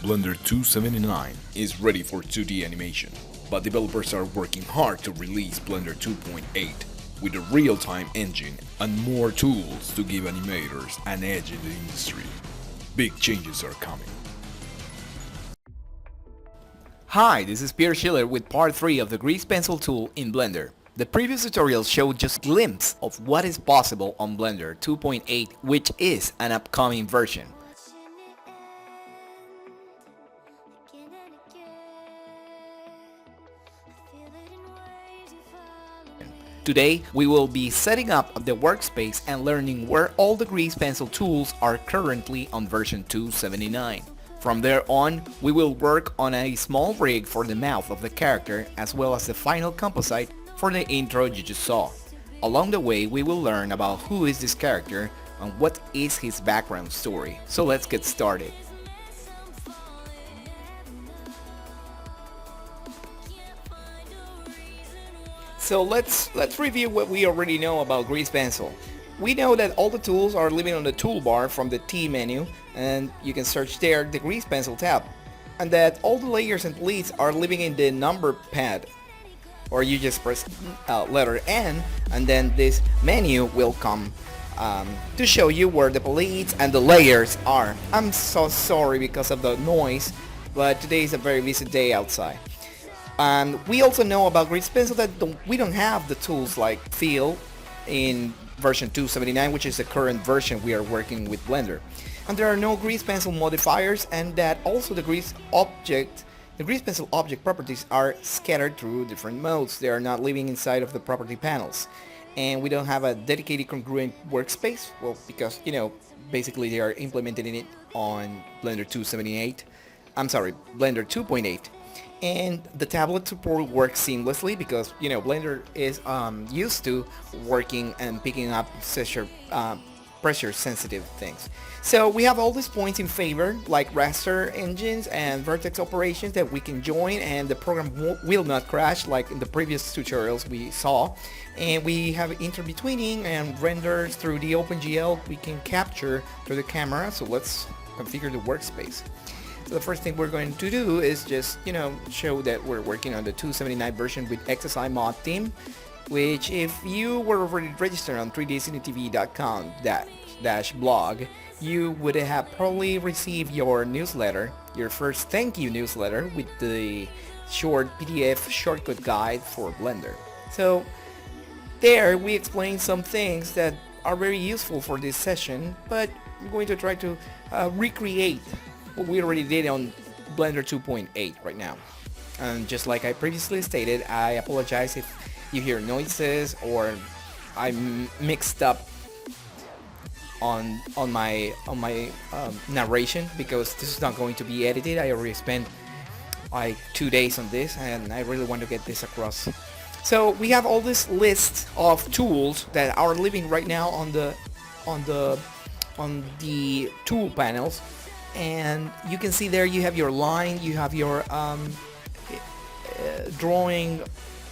Blender 279 is ready for 2D animation, but developers are working hard to release Blender 2.8 with a real-time engine and more tools to give animators an edge in the industry. Big changes are coming. Hi, this is Pierre Schiller with part 3 of the grease pencil tool in Blender. The previous tutorial showed just a glimpse of what is possible on Blender 2.8, which is an upcoming version. Today, we will be setting up the workspace and learning where all the grease pencil tools are currently on version 279. From there on, we will work on a small rig for the mouth of the character as well as the final composite for the intro you just saw. Along the way, we will learn about who is this character and what is his background story. So let's get started. So let's review what we already know about grease pencil. We know that all the tools are living on the toolbar from the T menu, and you can search there the grease pencil tab, and that all the layers and bleeds are living in the number pad, or you just press letter N and then this menu will come to show you where the bleeds and the layers are. I'm so sorry because of the noise, but today is a very busy day outside. And we also know about grease pencil that we don't have the tools like fill in version 279, which is the current version we are working with Blender. And there are no grease pencil modifiers, and that also the grease pencil object properties are scattered through different modes. They are not living inside of the property panels. And we don't have a dedicated congruent workspace, well, because, basically they are implementing it on Blender 278. I'm sorry, Blender 2.8. And the tablet support works seamlessly because Blender is used to working and picking up pressure sensitive things. So we have all these points in favor, like raster engines and vertex operations that we can join, and the program will not crash like in the previous tutorials we saw. And we have interbetweening and renders through the OpenGL we can capture through the camera. So let's configure the workspace. So the first thing we're going to do is just, show that we're working on the 279 version with XSI mod theme, which if you were already registered on 3dcinetv.com/blog, you would have probably received your newsletter, your first thank you newsletter with the short PDF shortcut guide for Blender. So there we explain some things that are very useful for this session, but I'm going to try to recreate what we already did on Blender 2.8 right now. And just like I previously stated, I apologize if you hear noises or I mixed up on my narration, because this is not going to be edited. I already spent like 2 days on this and I really want to get this across. So we have all this list of tools that are living right now on the tool panels. And you can see there you have your line, you have your drawing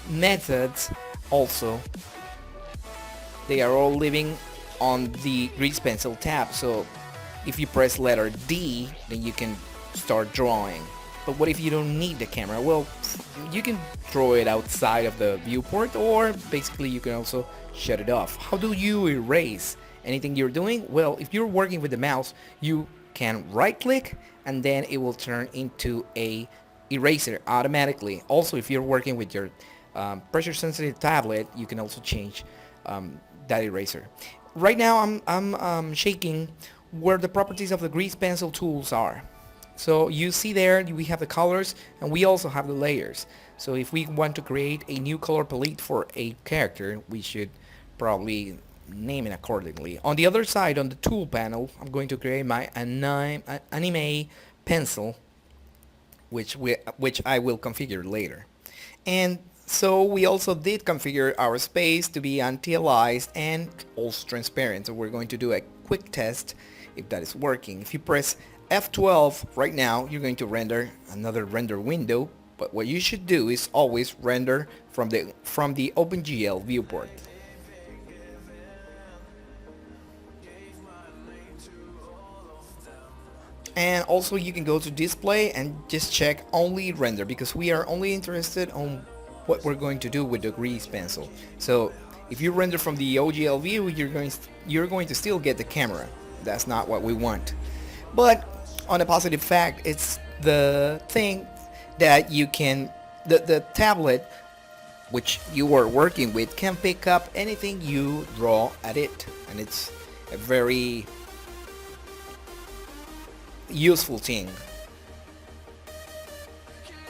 methods also. They are all living on the grease pencil tab. So if you press letter D, then you can start drawing. But what if you don't need the camera? Well, you can draw it outside of the viewport, or basically you can also shut it off. How do you erase anything you're doing? Well, if you're working with the mouse, you can right click and then it will turn into a eraser automatically. Also, if you're working with your pressure sensitive tablet, you can also change that eraser. Right now I'm shaking where the properties of the grease pencil tools are. So you see there we have the colors and we also have the layers. So if we want to create a new color palette for a character, we should probably name it accordingly. On the other side, on the tool panel, I'm going to create my anime pencil, which I will configure later. And so we also did configure our space to be anti-aliased and also transparent. So we're going to do a quick test if that is working. If you press F12 right now, you're going to render another render window, but what you should do is always render from the OpenGL viewport. And also you can go to display and just check only render, because we are only interested on what we're going to do with the grease pencil. So if you render from the OGL view, you're going to still get the camera. That's not what we want. But on a positive fact, it's the thing that you can, the tablet which you are working with can pick up anything you draw at it, and it's a very useful thing,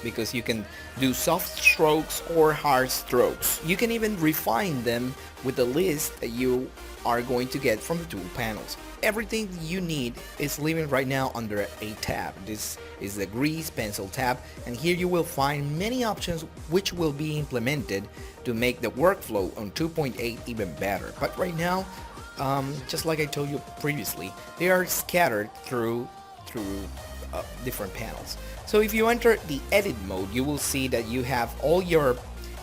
because you can do soft strokes or hard strokes. You can even refine them with the list that you are going to get from the tool panels. Everything you need is living right now under a tab. This is the grease pencil tab, and here you will find many options which will be implemented to make the workflow on 2.8 even better. But right now, just like I told you previously, they are scattered through different panels. So if you enter the edit mode, you will see that you have all your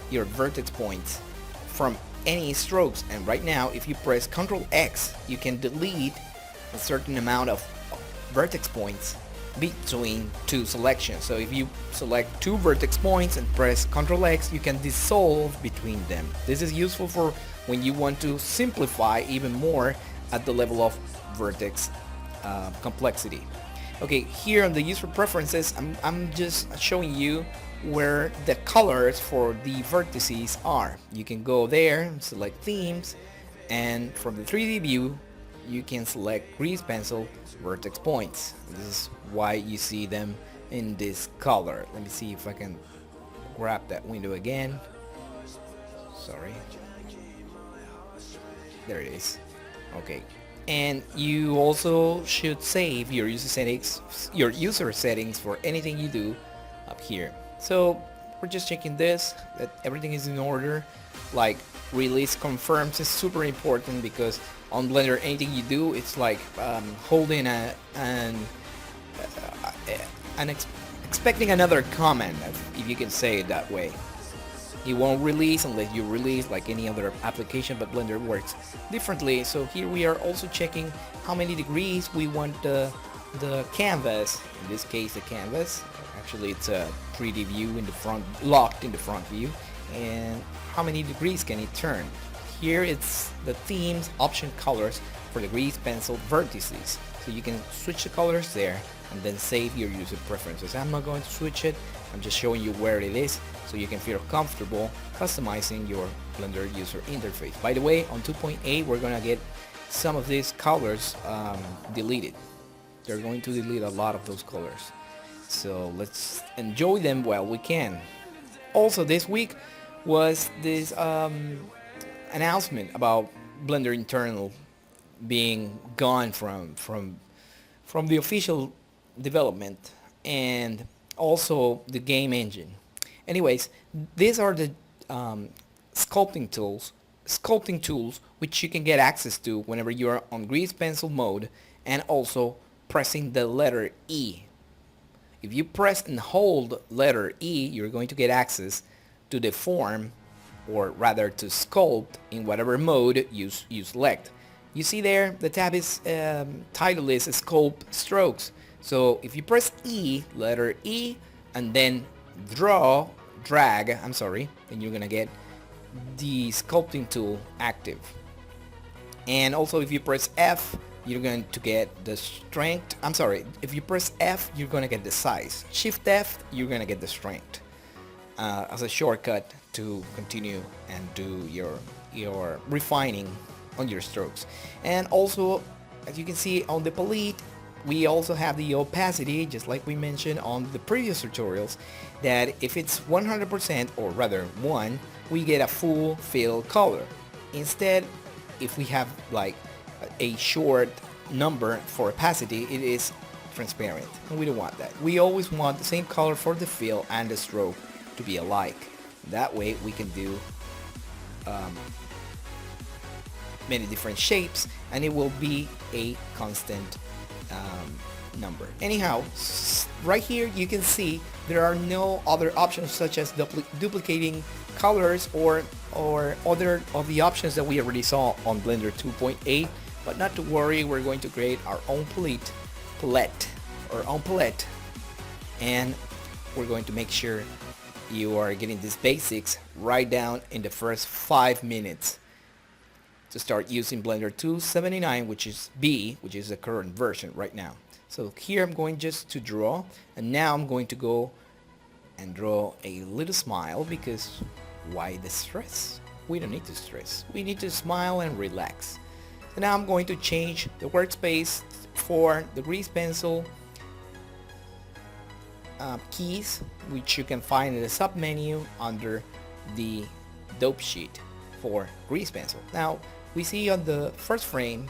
vertex points from any strokes, and right now if you press Ctrl X, you can delete a certain amount of vertex points between two selections. So if you select two vertex points and press Ctrl X, you can dissolve between them. This is useful for when you want to simplify even more at the level of vertex complexity. Okay, here on the user preferences, I'm just showing you where the colors for the vertices are. You can go there, select themes, and from the 3D view you can select grease pencil vertex points. This is why you see them in this color. Let me see if I can grab that window again. Sorry. There it is. Okay. And you also should save your user settings for anything you do up here. So we're just checking this, that everything is in order. Like release confirms is super important, because on Blender anything you do, it's like holding expecting another command, if you can say it that way. It won't release unless you release like any other application, but Blender works differently. So here we are also checking how many degrees we want the canvas, in this case the canvas, actually it's a 3D view in the front, locked in the front view, and how many degrees can it turn. Here it's the themes option colors for the grease pencil vertices, so you can switch the colors there and then save your user preferences. I'm not going to switch it, I'm just showing you where it is so you can feel comfortable customizing your Blender user interface. By the way, on 2.8 we're gonna get some of these colors deleted. They're going to delete a lot of those colors, so let's enjoy them while we can. Also this week was this announcement about Blender internal being gone from the official development, and also the game engine. Anyways, these are the sculpting tools which you can get access to whenever you are on grease pencil mode, and also pressing the letter E. If you press and hold letter E, you're going to get access to the form, or rather to sculpt in whatever mode you select. You see there the tab is title is Sculpt Strokes. So if you press E, letter E, and then drag, then you're gonna get the sculpting tool active. And also if you press F, you're going to get the strength. If you press F, you're gonna get the size. Shift F, you're gonna get the strength as a shortcut to continue and do your refining on your strokes. And also, as you can see on the palette, we also have the opacity, just like we mentioned on the previous tutorials, that if it's 100%, or rather 1, we get a full fill color. Instead, if we have like a short number for opacity, it is transparent, and we don't want that. We always want the same color for the fill and the stroke to be alike. That way we can do many different shapes, and it will be a constant number. Anyhow, right here you can see there are no other options such as duplicating colors or other of the options that we already saw on Blender 2.8. But not to worry, we're going to create our own palette or on palette, and we're going to make sure you are getting these basics right down in the first 5 minutes to start using Blender 279, which is B, which is the current version right now. So here I'm going just to draw, and now I'm going to go and draw a little smile, because why the stress? We don't need to stress. We need to smile and relax. So now I'm going to change the workspace for the grease pencil keys, which you can find in the sub menu under the dope sheet for grease pencil. Now we see on the first frame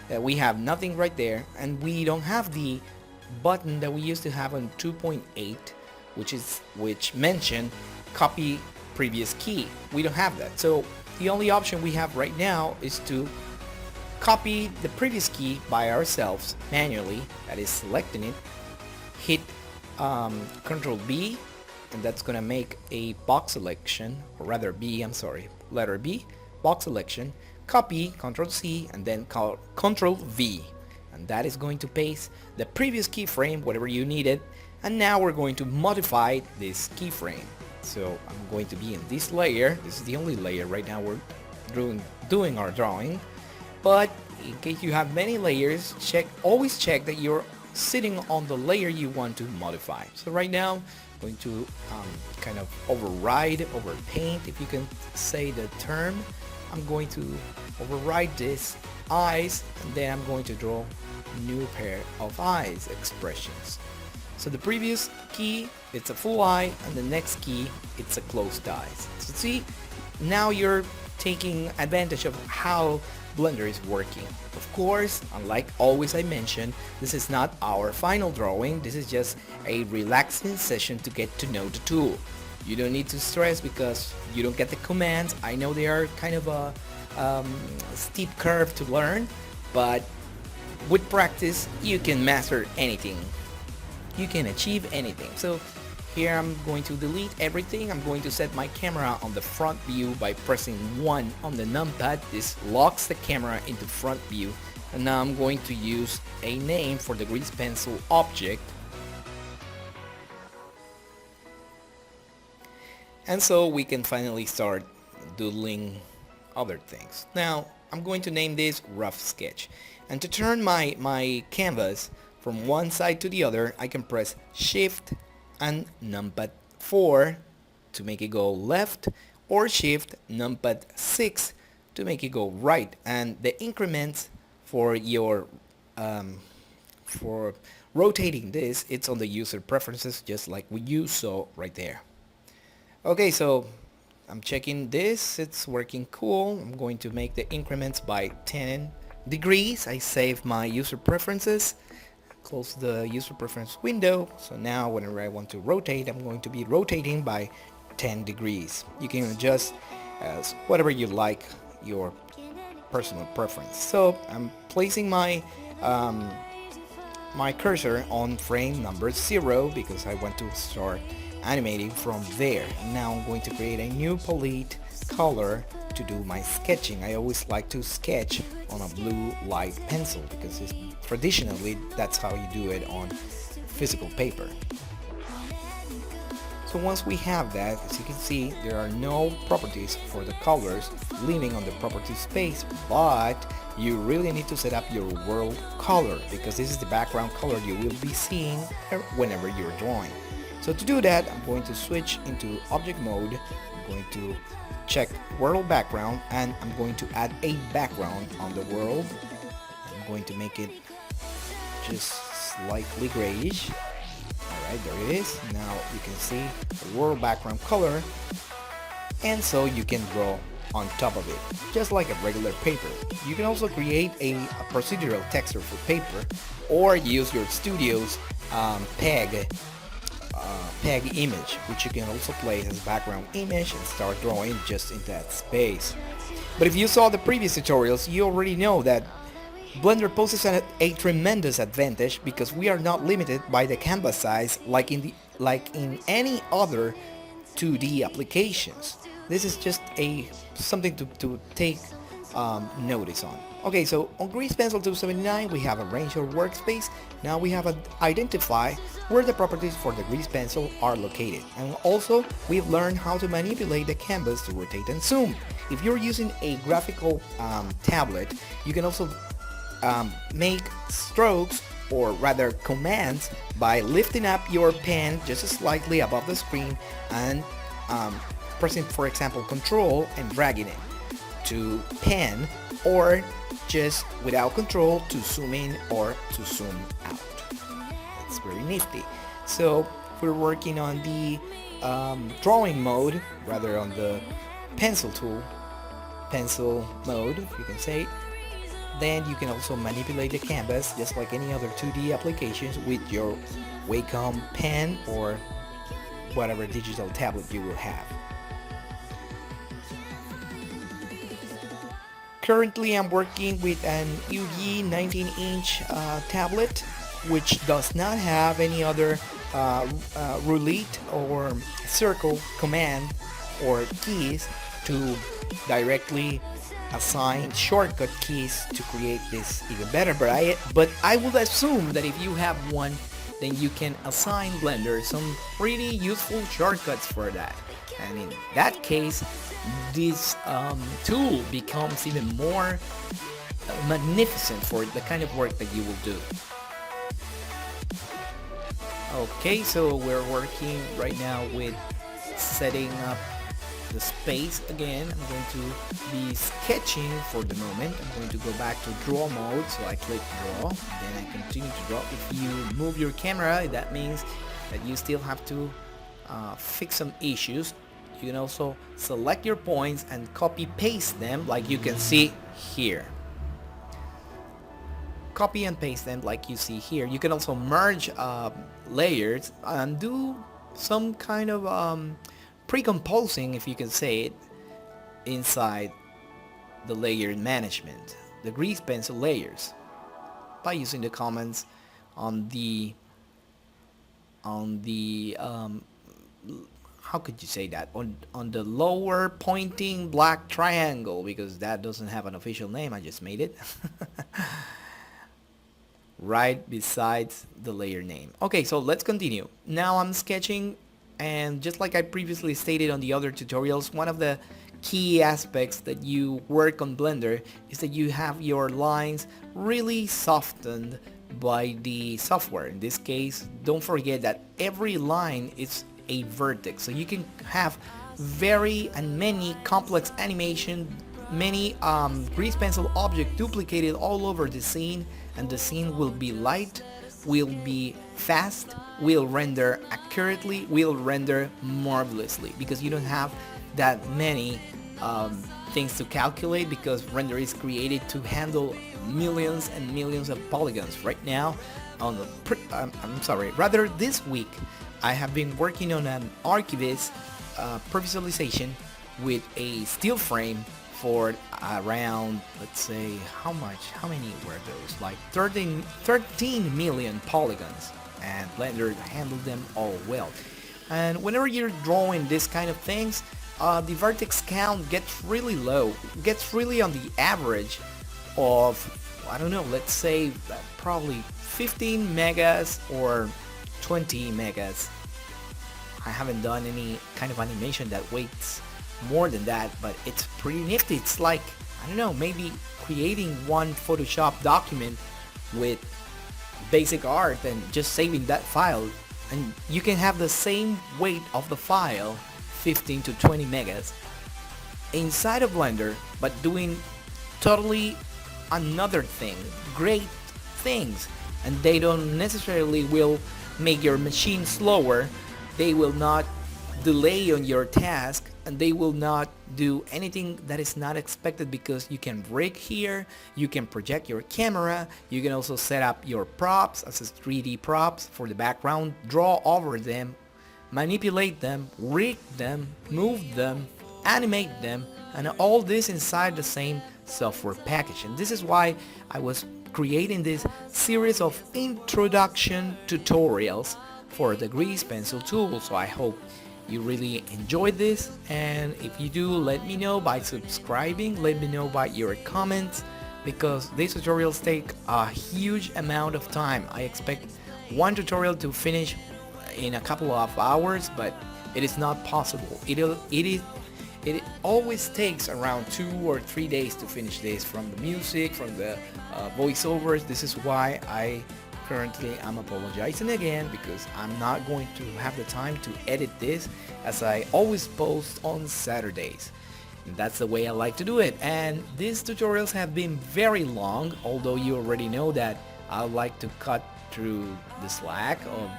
that we have nothing right there, and we don't have the button that we used to have on 2.8, which mentioned copy previous key. We don't have that. So the only option we have right now is to copy the previous key by ourselves manually, that is selecting it, hit Control B, and that's gonna make a box selection, or rather B, I'm sorry, letter B, box selection, copy, Control C, and then Control V, and that is going to paste the previous keyframe, whatever you needed, and now we're going to modify this keyframe. So I'm going to be in this layer. This is the only layer right now we're doing our drawing, but in case you have many layers, always check that you're sitting on the layer you want to modify. So right now I'm going to kind of overpaint, if you can say the term. I'm going to override this eyes, and then I'm going to draw a new pair of eyes expressions. So the previous key, it's a full eye, and the next key, it's a closed eyes. So see, now you're taking advantage of how Blender is working. Of course, unlike always I mention, this is not our final drawing. This is just a relaxing session to get to know the tool. You don't need to stress because you don't get the commands. I know they are kind of a steep curve to learn, but with practice you can master anything. You can achieve anything. So here I'm going to delete everything. I'm going to set my camera on the front view by pressing 1 on the numpad. This locks the camera into front view. And now I'm going to use a name for the grease pencil object. And so we can finally start doodling other things. Now I'm going to name this rough sketch. And to turn my canvas from one side to the other, I can press Shift and numpad 4 to make it go left, or Shift numpad 6 to make it go right. And the increments for your for rotating this, it's on the user preferences, just like you saw right there. Okay, so I'm checking this, it's working cool. I'm going to make the increments by 10 degrees. I save my user preferences, close the user preference window. So now whenever I want to rotate, I'm going to be rotating by 10 degrees. You can adjust as whatever you like, your personal preference. So I'm placing my my cursor on frame number 0 because I want to start animating from there. Now I'm going to create a new palette color to do my sketching. I always like to sketch on a blue light pencil because traditionally that's how you do it on physical paper. So once we have that, as you can see, there are no properties for the colors living on the property space, but you really need to set up your world color because this is the background color you will be seeing whenever you're drawing. So to do that, I'm going to switch into object mode. I'm going to check world background, and I'm going to add a background on the world. I'm going to make it just slightly grayish. Alright, there it is. Now you can see the world background color, and so you can draw on top of it, just like a regular paper. You can also create a procedural texture for paper, or use your studio's PEG image, which you can also place as background image and start drawing just in that space. But if you saw the previous tutorials, you already know that Blender poses a tremendous advantage because we are not limited by the canvas size like in any other 2D applications. This is just something to take notice on. Okay, so on Grease Pencil 279 we have arrange your workspace. Now we have a identify where the properties for the Grease Pencil are located. And also we've learned how to manipulate the canvas to rotate and zoom. If you're using a graphical tablet, you can also make strokes, or rather commands, by lifting up your pen just slightly above the screen and pressing, for example, Control and dragging it to pen, or just without control to zoom in or to zoom out. It's very nifty. So we're working on the drawing mode, rather on the pencil tool, pencil mode, if you can say it. Then you can also manipulate the canvas just like any other 2D applications with your Wacom pen or whatever digital tablet you will have. Currently I'm working with an UG 19-inch tablet, which does not have any other roulette or circle command or keys to directly assign shortcut keys to create this even better, but I would assume that if you have one, then you can assign Blender some pretty useful shortcuts for that. And in that case, this tool becomes even more magnificent for the kind of work that you will do. Okay, so we're working right now with setting up the space again. I'm going to be sketching for the moment. I'm going to go back to draw mode, so I click draw, then I continue to draw. If you move your camera, that means that you still have to fix some issues. You can also select your points and copy paste them like you can see here. Copy and paste them like you see here. You can also merge layers and do some kind of pre-composing, if you can say it, inside the layer management, the grease pencil layers, by using the commands on the how could you say that, on the lower pointing black triangle, because that doesn't have an official name, I just made it. Right besides the layer name. Okay, so let's continue. Now I'm sketching, and just like I previously stated on the other tutorials, one of the key aspects that you work on Blender is that you have your lines really softened by the software. In this case, don't forget that every line is a vertex, so you can have very and many complex animation, many grease pencil object duplicated all over the scene, and the scene will be light, will be fast, will render accurately, will render marvelously, because you don't have that many things to calculate, because render is created to handle millions and millions of polygons. Right now, on the this week, I have been working on an Archivist pre-visualization with a steel frame for around, let's say, how many were those? Like 13 million polygons, and Blender handled them all well. And whenever you're drawing this kind of things, the vertex count gets really low, gets really on the average of, I don't know, let's say probably 15 megas or 20 megas. I haven't done any kind of animation that weighs more than that, but it's pretty nifty. It's like, I don't know, maybe creating one Photoshop document with basic art and just saving that file, and you can have the same weight of the file, 15 to 20 megas, inside of Blender, but doing totally another thing, great things. And they don't necessarily will make your machine slower, they will not delay on your task, and they will not do anything that is not expected, because you can break here, you can project your camera, you can also set up your props as 3D props for the background, draw over them, manipulate them, rig them, move them, animate them, and all this inside the same software package. And this is why I was creating this series of introduction tutorials for the grease pencil tool. So I hope you really enjoyed this, and if you do, let me know by subscribing, let me know by your comments, because these tutorials take a huge amount of time. I expect one tutorial to finish in a couple of hours, but it is not possible. It always takes around 2 or 3 days to finish this, from the music, from the voiceovers. This is why I'm apologizing again, because I'm not going to have the time to edit this, as I always post on Saturdays. And that's the way I like to do it. And these tutorials have been very long, although you already know that I like to cut through the slack of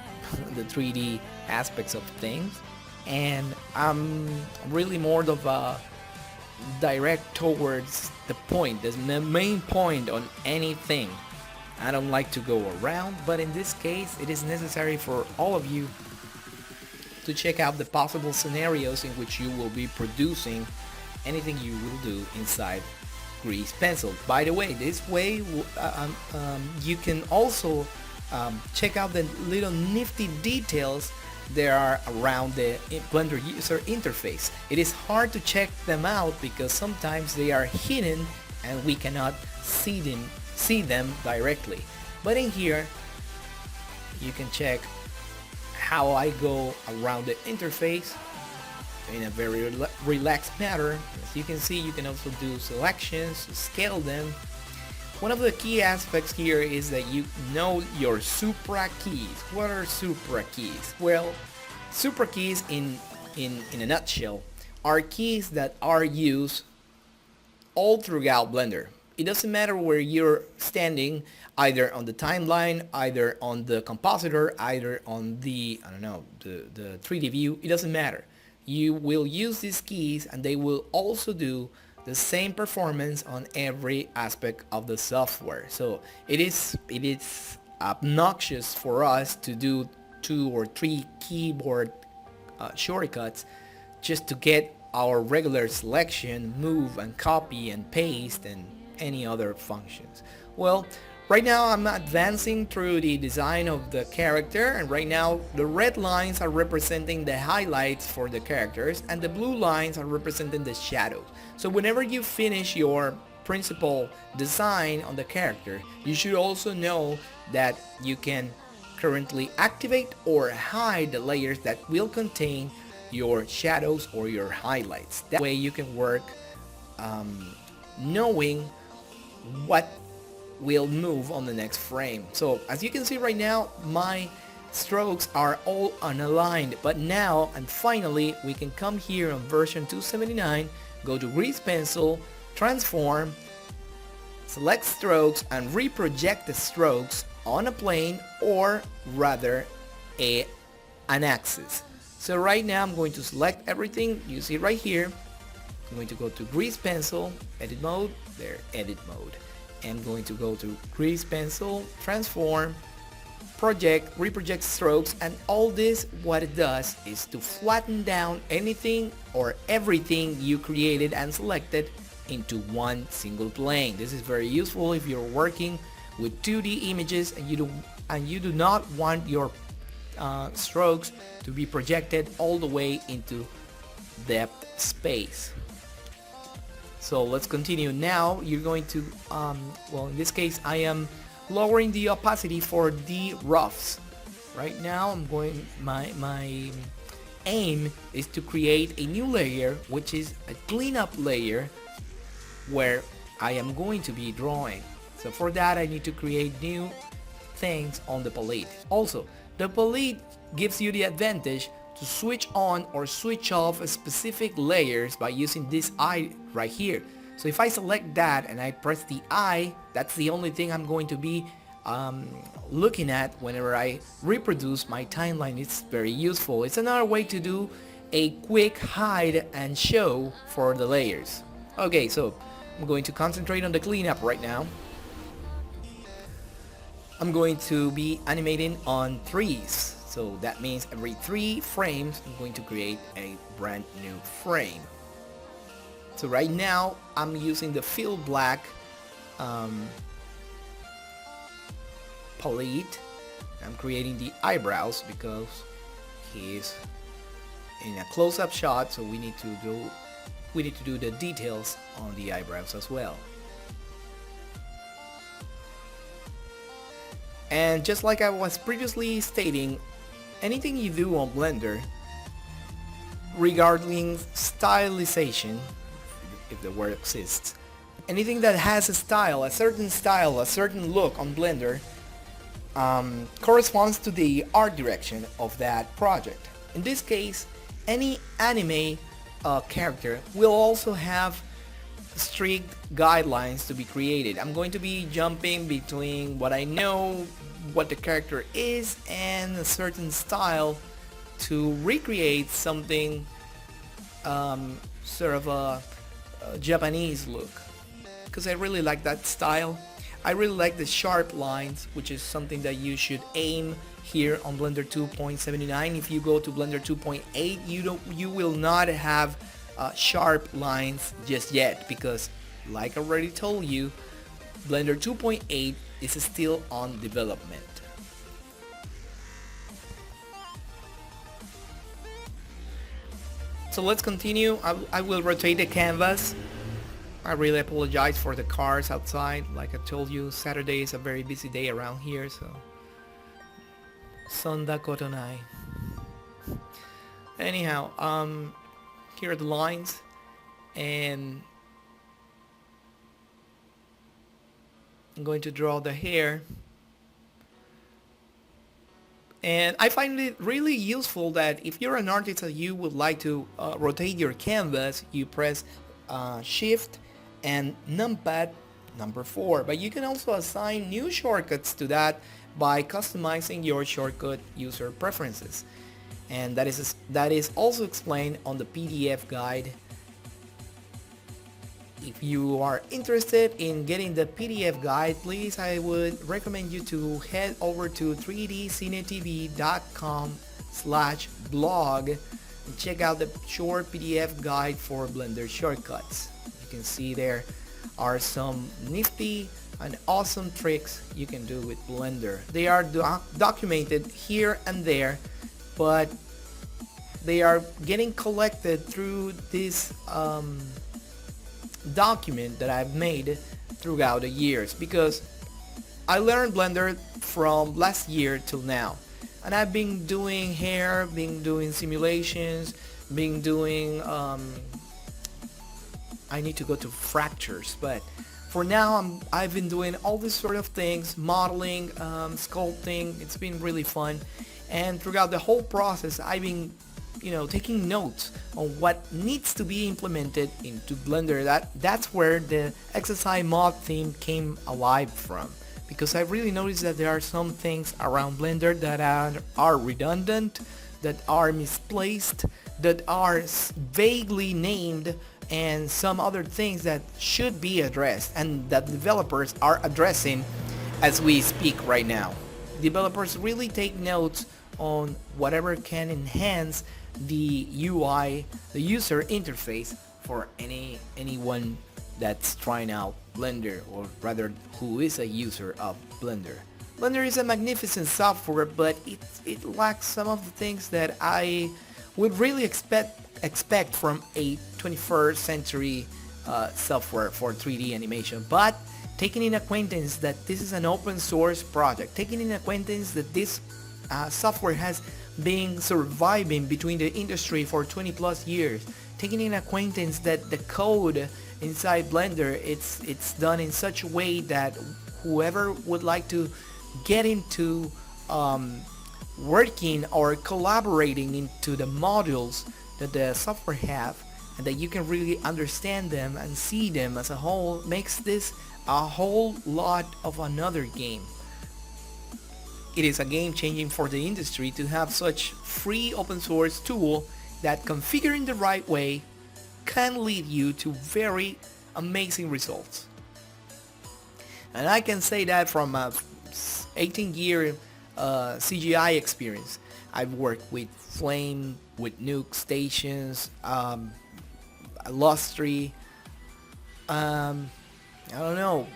the 3D aspects of things. And I'm really more of a direct towards the point, the main point on anything. I don't like to go around, but in this case it is necessary for all of you to check out the possible scenarios in which you will be producing anything you will do inside greasepencil. By the way, this way you can also check out the little nifty details there are around the Blender user interface. It is hard to check them out because sometimes they are hidden and we cannot see them directly. But in here you can check how I go around the interface in a very relaxed manner. As you can see, you can also do selections, scale them. One of the key aspects here is that you know your supra keys. What are supra keys? Well, supra keys in a nutshell are keys that are used all throughout Blender. It doesn't matter where you're standing, either on the timeline, either on the compositor, either on the, the 3D view. It doesn't matter. You will use these keys and they will also do the same performance on every aspect of the software. So it is obnoxious for us to do 2 or 3 keyboard shortcuts just to get our regular selection, move and copy and paste and any other functions. Well, right now I'm advancing through the design of the character, and right now the red lines are representing the highlights for the characters and the blue lines are representing the shadows. So whenever you finish your principal design on the character, you should also know that you can currently activate or hide the layers that will contain your shadows or your highlights. That way you can work knowing what will move on the next frame. So as you can see right now, my strokes are all unaligned, but now and finally we can come here on version 279, go to greasepencil, transform, select strokes and reproject the strokes on a plane, or rather an axis. So right now I'm going to select everything you see right here. I'm going to go to greasepencil, edit mode, there, edit mode. I'm going to go to greasepencil, transform, project, reproject strokes, and all this, what it does is to flatten down anything or everything you created and selected into one single plane. This is very useful if you're working with 2D images and you do not want your strokes to be projected all the way into depth space. So let's continue. Now you're going to, well, in this case I am lowering the opacity for the roughs. Right now my aim is to create a new layer, which is a cleanup layer where I am going to be drawing. So for that I need to create new things on the palette. Also, the palette gives you the advantage to switch on or switch off specific layers by using this eye right here. So if I select that and I press the eye, that's the only thing I'm going to be looking at whenever I reproduce my timeline. It's very useful. It's another way to do a quick hide and show for the layers. Okay, so I'm going to concentrate on the cleanup right now. I'm going to be animating on 3s. So that means every 3 frames I'm going to create a brand new frame. So right now I'm using the fill black palette. I'm creating the eyebrows because he's in a close-up shot, so we need to do the details on the eyebrows as well. And just like I was previously stating, anything you do on Blender regarding stylization, if the word exists, anything that has a style, a certain look on Blender, corresponds to the art direction of that project. In this case, any anime character will also have strict guidelines to be created. I'm going to be jumping between what I know, what the character is, and a certain style to recreate something sort of a Japanese look, because I really like that style. I really like the sharp lines, which is something that you should aim here on Blender 2.79. If you go to Blender 2.8, you will not have sharp lines just yet, because like I already told you, Blender 2.8 is still on development. So let's continue. I will rotate the canvas. I really apologize for the cars outside. Like I told you, Saturday is a very busy day around here, so Sonda Kotonai. Anyhow, here are the lines, and I'm going to draw the hair. And I find it really useful that if you're an artist and you would like to rotate your canvas, you press Shift and numpad number 4. But you can also assign new shortcuts to that by customizing your shortcut user preferences. And that is also explained on the PDF guide. If you are interested in getting the PDF guide, please, I would recommend you to head over to 3dcinetv.com/blog and check out the short PDF guide for Blender shortcuts. You can see there are some nifty and awesome tricks you can do with Blender. They are documented here and there, but they are getting collected through this document that I've made throughout the years, because I learned Blender from last year till now, and I've been doing hair, been doing simulations, been doing I need to go to fractures, but for now I've been doing all these sort of things, modeling, sculpting. It's been really fun, and throughout the whole process I've been taking notes on what needs to be implemented into Blender. That's where the XSI mod theme came alive from, because I really noticed that there are some things around Blender that are redundant, that are misplaced, that are vaguely named, and some other things that should be addressed and that developers are addressing as we speak right now. Developers really take notes on whatever can enhance the UI, the user interface, for anyone that's trying out Blender, or rather who is a user of Blender. Blender is a magnificent software, but it lacks some of the things that I would really expect from a 21st century software for 3D animation. But taking in acquaintance that this is an open source project, taking in acquaintance that this software has been surviving between the industry for 20 plus years, taking in acquaintance that the code inside Blender, it's done in such a way that whoever would like to get into working or collaborating into the modules that the software have, and that you can really understand them and see them as a whole, makes this a whole lot of another game. It is a game changing for the industry to have such free open source tool that, configuring the right way, can lead you to very amazing results. And I can say that from a 18-year CGI experience. I've worked with Flame, with Nuke Stations, Lustry, I don't know,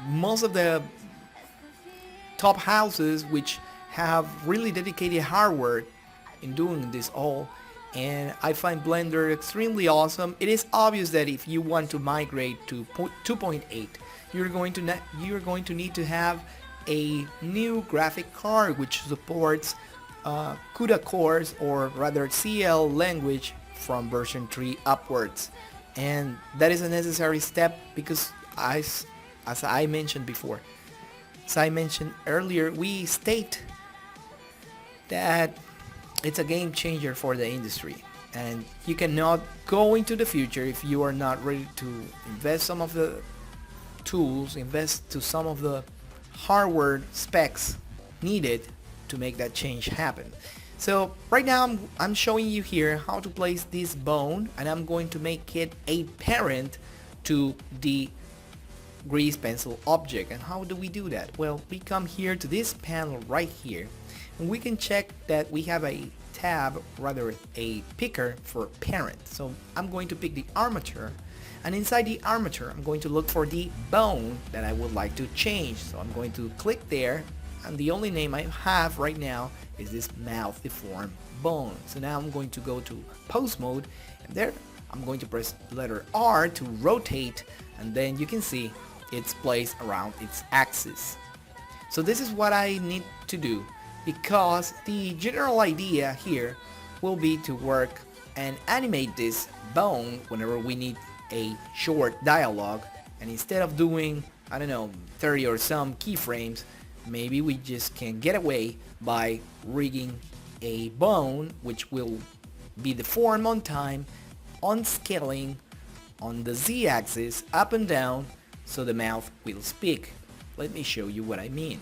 most of the top houses which have really dedicated hardware in doing this all, and I find Blender extremely awesome. It is obvious that if you want to migrate to 2.8, you're going to need to have a new graphic card which supports CUDA cores, or rather CL language, from version 3 upwards. And that is a necessary step because as I mentioned before, as I mentioned earlier, we state that it's a game changer for the industry, and you cannot go into the future if you are not ready to invest some of the tools, invest to some of the hardware specs needed to make that change happen. So right now I'm showing you here how to place this bone, and I'm going to make it a parent to the grease pencil object. And how do we do that? Well, we come here to this panel right here, and we can check that we have a tab, rather a picker for parent. So I'm going to pick the armature, and inside the armature I'm going to look for the bone that I would like to change. So I'm going to click there, and the only name I have right now is this mouth deformed bone. So now I'm going to go to pose mode, and there I'm going to press letter R to rotate, and then you can see it's placed around its axis. So this is what I need to do, because the general idea here will be to work and animate this bone whenever we need a short dialogue, and instead of doing, I don't know, 30 or some keyframes, maybe we just can get away by rigging a bone which will be deformed on time, on scaling, on the z-axis, up and down, so the mouth will speak. Let me show you what I mean.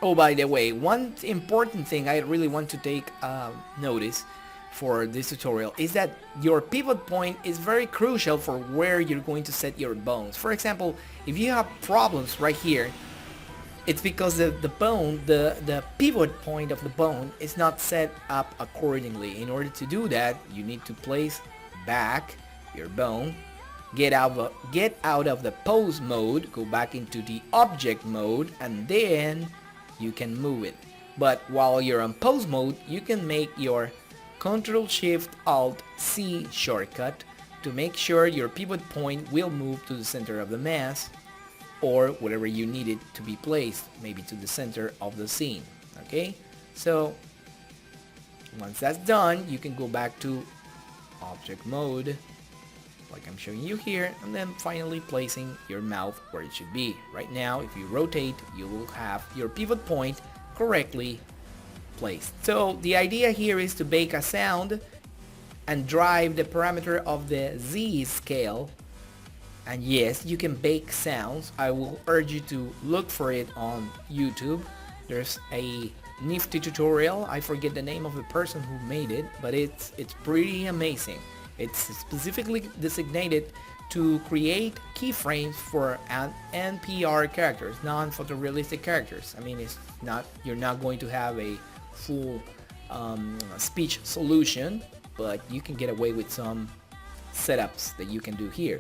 Oh, by the way, one important thing I really want to take notice for this tutorial is that your pivot point is very crucial for where you're going to set your bones. For example, if you have problems right here, it's because the pivot point of the bone is not set up accordingly. In order to do that, you need to place back your bone, get out of the pose mode, go back into the object mode, and then you can move it. But while you're on pose mode, you can make your Ctrl Shift Alt C shortcut to make sure your pivot point will move to the center of the mask, or whatever you need it to be placed, maybe to the center of the scene. Okay, so once that's done, you can go back to object mode like I'm showing you here, and then finally placing your mouth where it should be. Right now, if you rotate, you will have your pivot point correctly placed. So the idea here is to bake a sound and drive the parameter of the Z scale. And yes, you can bake sounds. I will urge you to look for it on YouTube. There's a nifty tutorial. I forget the name of the person who made it, but it's pretty amazing. It's specifically designated to create keyframes for NPR characters, non-photorealistic characters. I mean, it's not, you're not going to have a full speech solution, but you can get away with some setups that you can do here.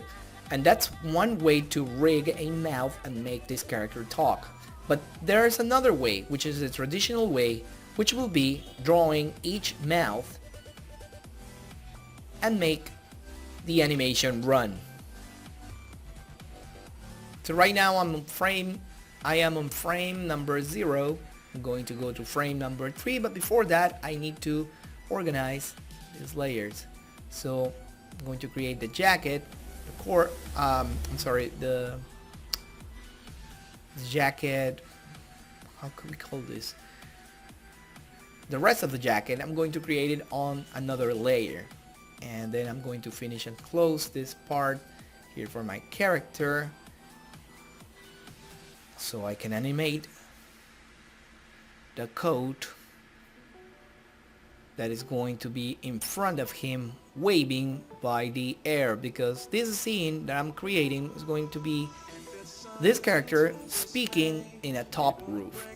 And that's one way to rig a mouth and make this character talk. But there's another way, which is the traditional way, which will be drawing each mouth and make the animation run. So right now I am on frame number 0. I'm going to go to frame number 3, but before that I need to organize these layers. So I'm going to create the jacket, the core, the jacket, how could we call this? The rest of the jacket, I'm going to create it on another layer. And then I'm going to finish and close this part here for my character, so I can animate the coat that is going to be in front of him waving by the air, because this scene that I'm creating is going to be this character speaking in a top roof.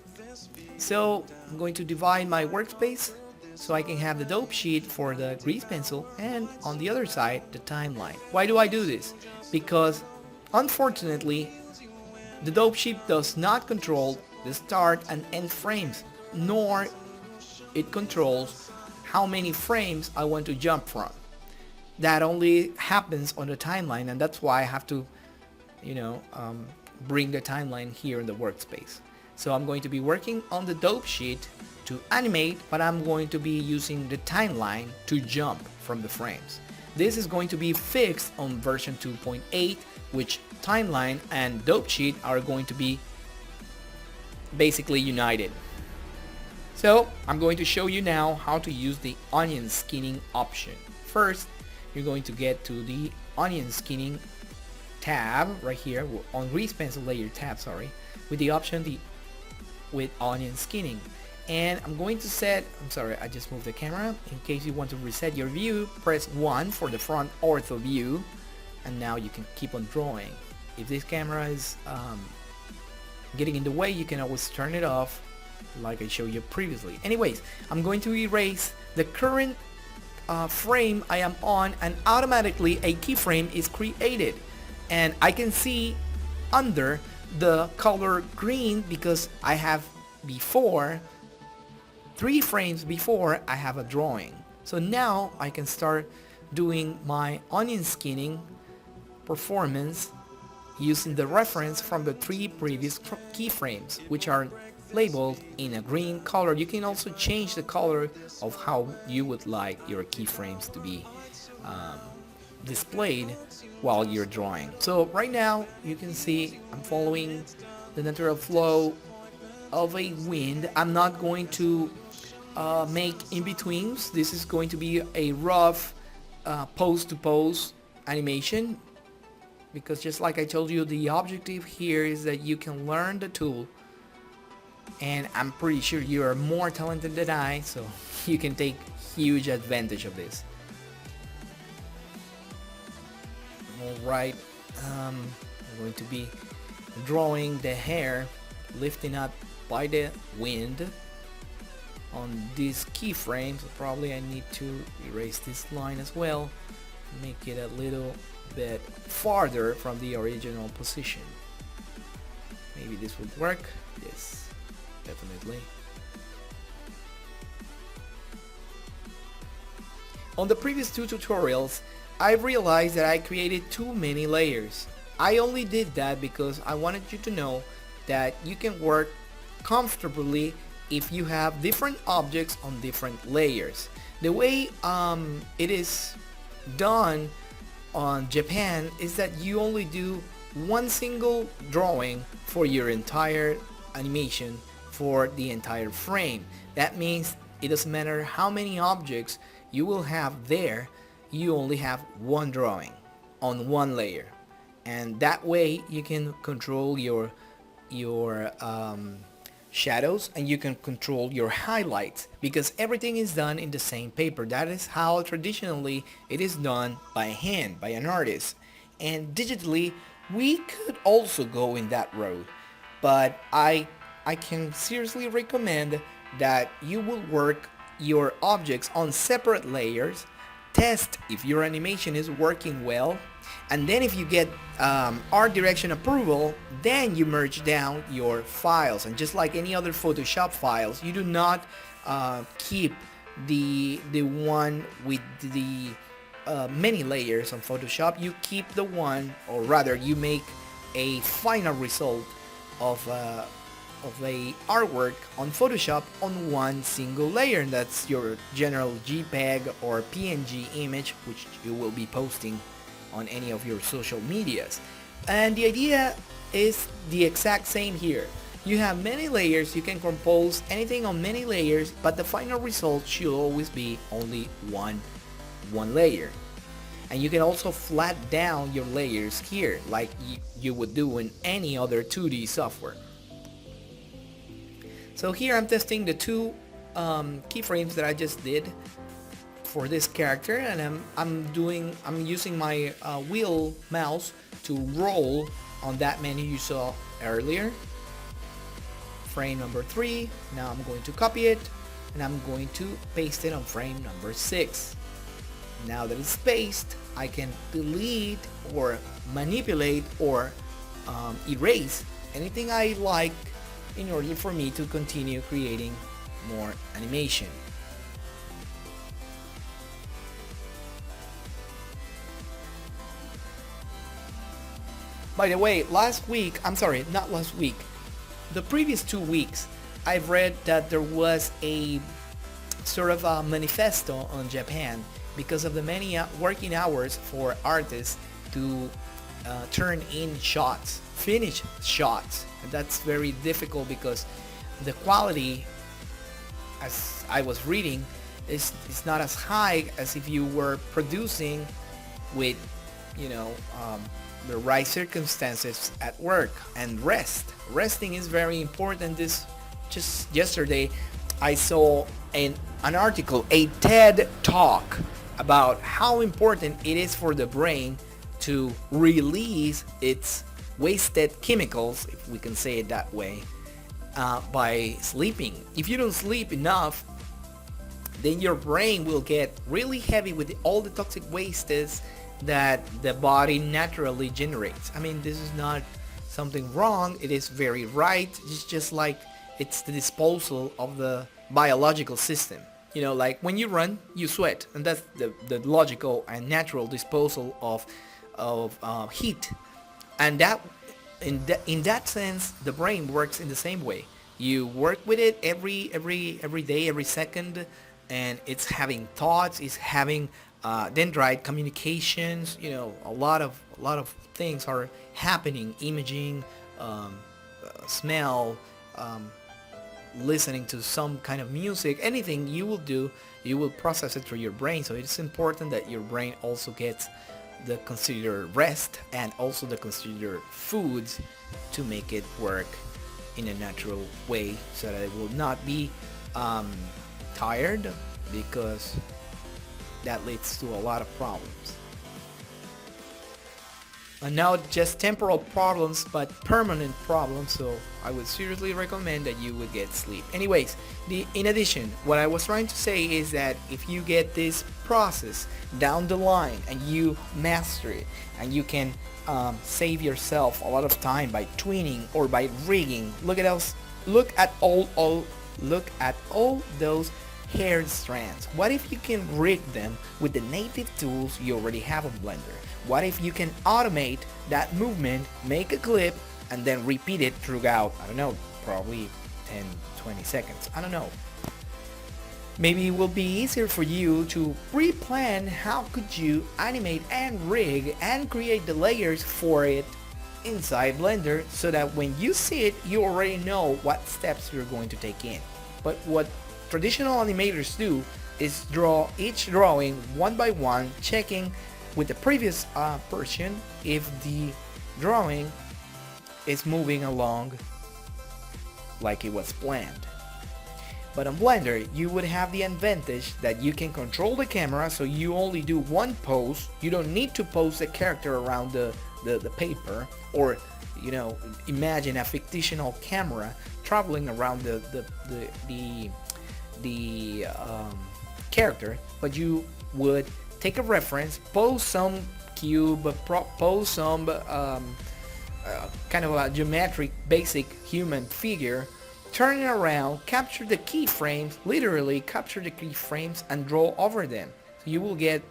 So I'm going to divide my workspace so I can have the dope sheet for the grease pencil and on the other side the timeline. Why do I do this? Because unfortunately the dope sheet does not control the start and end frames, nor it controls how many frames I want to jump from. That only happens on the timeline, and that's why I have to, bring the timeline here in the workspace. So I'm going to be working on the dope sheet to animate, but I'm going to be using the timeline to jump from the frames. This is going to be fixed on version 2.8, which timeline and dope sheet are going to be basically united. So I'm going to show you now how to use the onion skinning option. First, you're going to get to the onion skinning tab right here on grease pencil layer tab, with the option with onion skinning. And I'm going to set, I just moved the camera. In case you want to reset your view, press 1 for the front ortho view, and now you can keep on drawing. If this camera is getting in the way, you can always turn it off like I showed you previously. Anyways, I'm going to erase the current frame I am on, and automatically a keyframe is created, and I can see under the color green because I have before 3 frames before I have a drawing. So now I can start doing my onion skinning performance using the reference from the 3 previous keyframes, which are labeled in a green color. You can also change the color of how you would like your keyframes to be displayed while you're drawing. So right now you can see I'm following the natural flow of a wind. I'm not going to make in-betweens. This is going to be a rough pose-to-pose animation, because just like I told you, the objective here is that you can learn the tool, and I'm pretty sure you are more talented than I, so you can take huge advantage of this. Alright, I'm going to be drawing the hair lifting up by the wind on this keyframe, so probably I need to erase this line as well, make it a little bit farther from the original position. Maybe this would work. Yes, definitely. On the previous 2 tutorials, I realized that I created too many layers. I only did that because I wanted you to know that you can work comfortably if you have different objects on different layers. The way it is done on Japan is that you only do one single drawing for your entire animation for the entire frame. That means it doesn't matter how many objects you will have there, you only have one drawing on one layer, and that way you can control your shadows, and you can control your highlights, because everything is done in the same paper. That is how traditionally it is done by hand, by an artist. And digitally we could also go in that road, but I can seriously recommend that you will work your objects on separate layers, test if your animation is working well, and then if you get art direction approval, then you merge down your files. And just like any other Photoshop files, you do not keep the one with the many layers on Photoshop. You keep the one, or rather you make a final result of a artwork on Photoshop on one single layer, and that's your general JPEG or PNG image, which you will be posting on any of your social medias. And the idea is the exact same here. You have many layers, you can compose anything on many layers, but the final result should always be only one layer. And you can also flat down your layers here like you would do in any other 2D software. So here I'm testing the 2 keyframes that I just did for this character, and I'm using my wheel mouse to roll on that menu you saw earlier. Frame number 3. Now I'm going to copy it, and I'm going to paste it on frame number 6. Now that it's pasted, I can delete or manipulate or erase anything I like in order for me to continue creating more animation. By the way, the previous 2 weeks, I've read that there was a sort of a manifesto on Japan because of the many working hours for artists to turn in shots, finish shots. And that's very difficult because the quality, as I was reading, is not as high as if you were producing with, the right circumstances at work. And resting is very important. Just yesterday I saw an article, a TED talk about how important it is for the brain to release its wasted chemicals, if we can say it that way, by sleeping. If you don't sleep enough, then your brain will get really heavy with all the toxic wastes that the body naturally generates. I mean, this is not something wrong, it is very right. It's just like it's the disposal of the biological system. Like when you run, you sweat, and that's the logical and natural disposal of heat. And that in that sense, the brain works in the same way. You work with it every day, every second, and it's having thoughts, it's having dendrite communications. A lot of things are happening. Imaging, smell, listening to some kind of music, anything you will do, you will process it through your brain. So it's important that your brain also gets the considered rest and also the considered foods to make it work in a natural way, so that it will not be tired, because that leads to a lot of problems. And not just temporal problems, but permanent problems. So I would seriously recommend that you would get sleep. Anyways, in addition, what I was trying to say is that if you get this process down the line and you master it, and you can save yourself a lot of time by tweening or by rigging. Look at all those hair strands. What if you can rig them with the native tools you already have on Blender? What if you can automate that movement, make a clip, and then repeat it throughout, I don't know, probably 10, 20 seconds. I don't know. Maybe it will be easier for you to pre-plan how could you animate and rig and create the layers for it inside Blender, so that when you see it, you already know what steps you're going to take in. But what traditional animators do is draw each drawing one by one, checking with the previous version if the drawing is moving along like it was planned. But on Blender, you would have the advantage that you can control the camera, so you only do one pose. You don't need to pose the character around the paper, or imagine a fictional camera traveling around the character, but you would take a reference, pose some cube, pose some kind of a geometric basic human figure, turn it around, capture the keyframes, literally capture the keyframes and draw over them. So you will get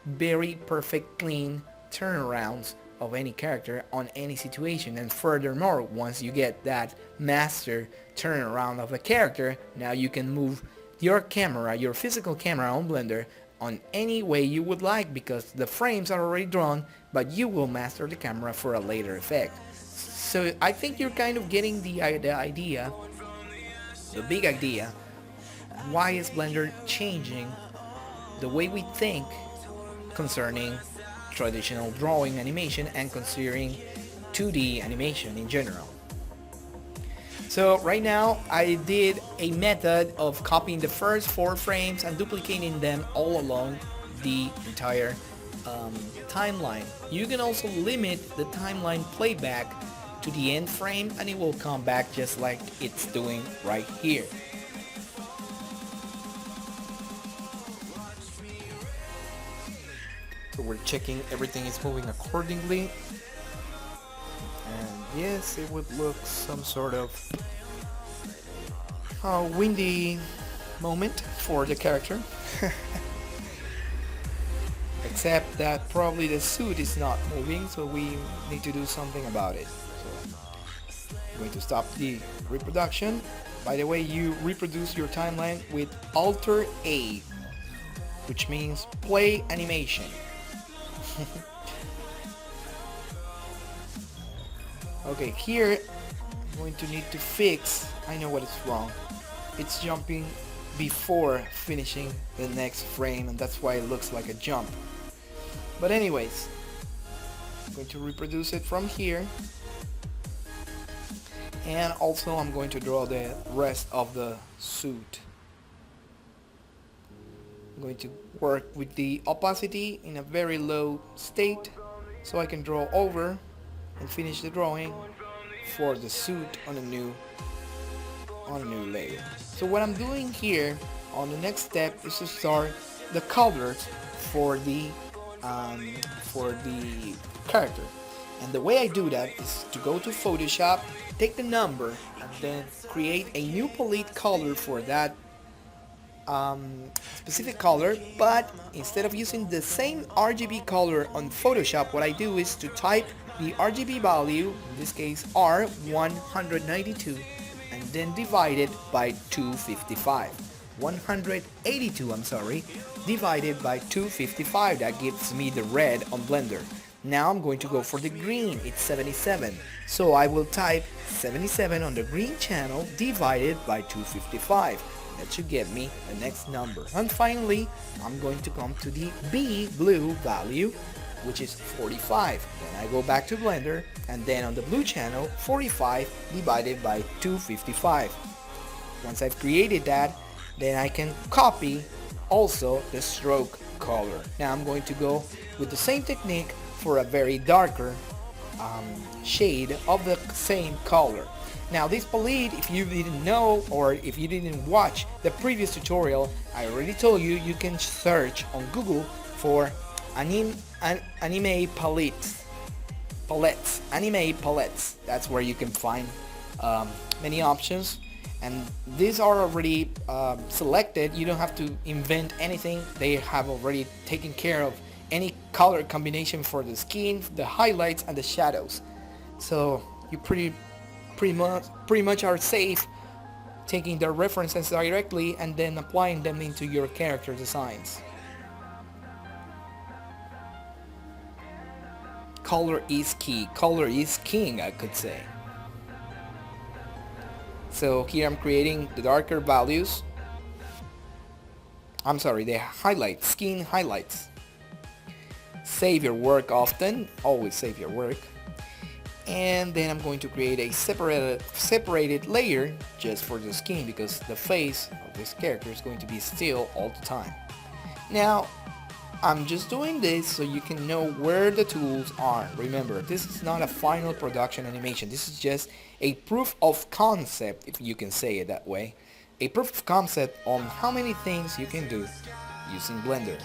very perfect, clean turnarounds of any character on any situation. And furthermore, once you get that master turnaround of a character, now you can move your camera, your physical camera on Blender on any way you would like, because the frames are already drawn, but you will master the camera for a later effect. So I think you're kind of getting the idea, the big idea. Why is Blender changing the way we think concerning traditional drawing animation and considering 2D animation in general? So right now I did a method of copying the first 4 frames and duplicating them all along the entire timeline. You can also limit the timeline playback to the end frame, and it will come back just like it's doing right here. So we're checking everything is moving accordingly. And yes, it would look some sort of windy moment for the character. Except that probably the suit is not moving, so we need to do something about it. So I'm going to stop the reproduction. By the way, you reproduce your timeline with Alt A, which means play animation. Okay, here I'm going to need to fix, I know what is wrong. It's jumping before finishing the next frame, and that's why it looks like a jump. But anyways, I'm going to reproduce it from here. And also I'm going to draw the rest of the suit. I'm going to work with the opacity in a very low state so I can draw over and finish the drawing for the suit on a new layer. So what I'm doing here on the next step is to start the colors for the character. And the way I do that is to go to Photoshop, take the number, and then create a new palette color for that specific color. But instead of using the same RGB color on Photoshop, what I do is to type the RGB value, in this case R192, and then divide it by 255. 182, I'm sorry, divided by 255. That gives me the red on Blender. Now I'm going to go for the green. It's 77. So I will type 77 on the green channel divided by 255. That should get me the next number. And finally, I'm going to come to the B blue value, which is 45. Then I go back to Blender, and then on the blue channel, 45 divided by 255. Once I've created that, then I can copy also the stroke color. Now I'm going to go with the same technique for a very darker shade of the same color. Now this palette, if you didn't know or if you didn't watch the previous tutorial, I already told you, you can search on Google for anime palettes. Anime palettes. That's where you can find many options. And these are already selected. You don't have to invent anything. They have already taken care of any color combination for the skin, the highlights, and the shadows. So you pretty much are safe taking their references directly and then applying them into your character designs. Color is key. Color is king, I could say. So here I'm creating the darker values. I'm sorry, the highlights, skin highlights. Save your work often, always save your work. And then I'm going to create a separated layer just for the skin, because the face of this character is going to be still all the time. Now, I'm just doing this so you can know where the tools are. Remember, this is not a final production animation. This is just a proof of concept, if you can say it that way. A proof of concept on how many things you can do using Blender.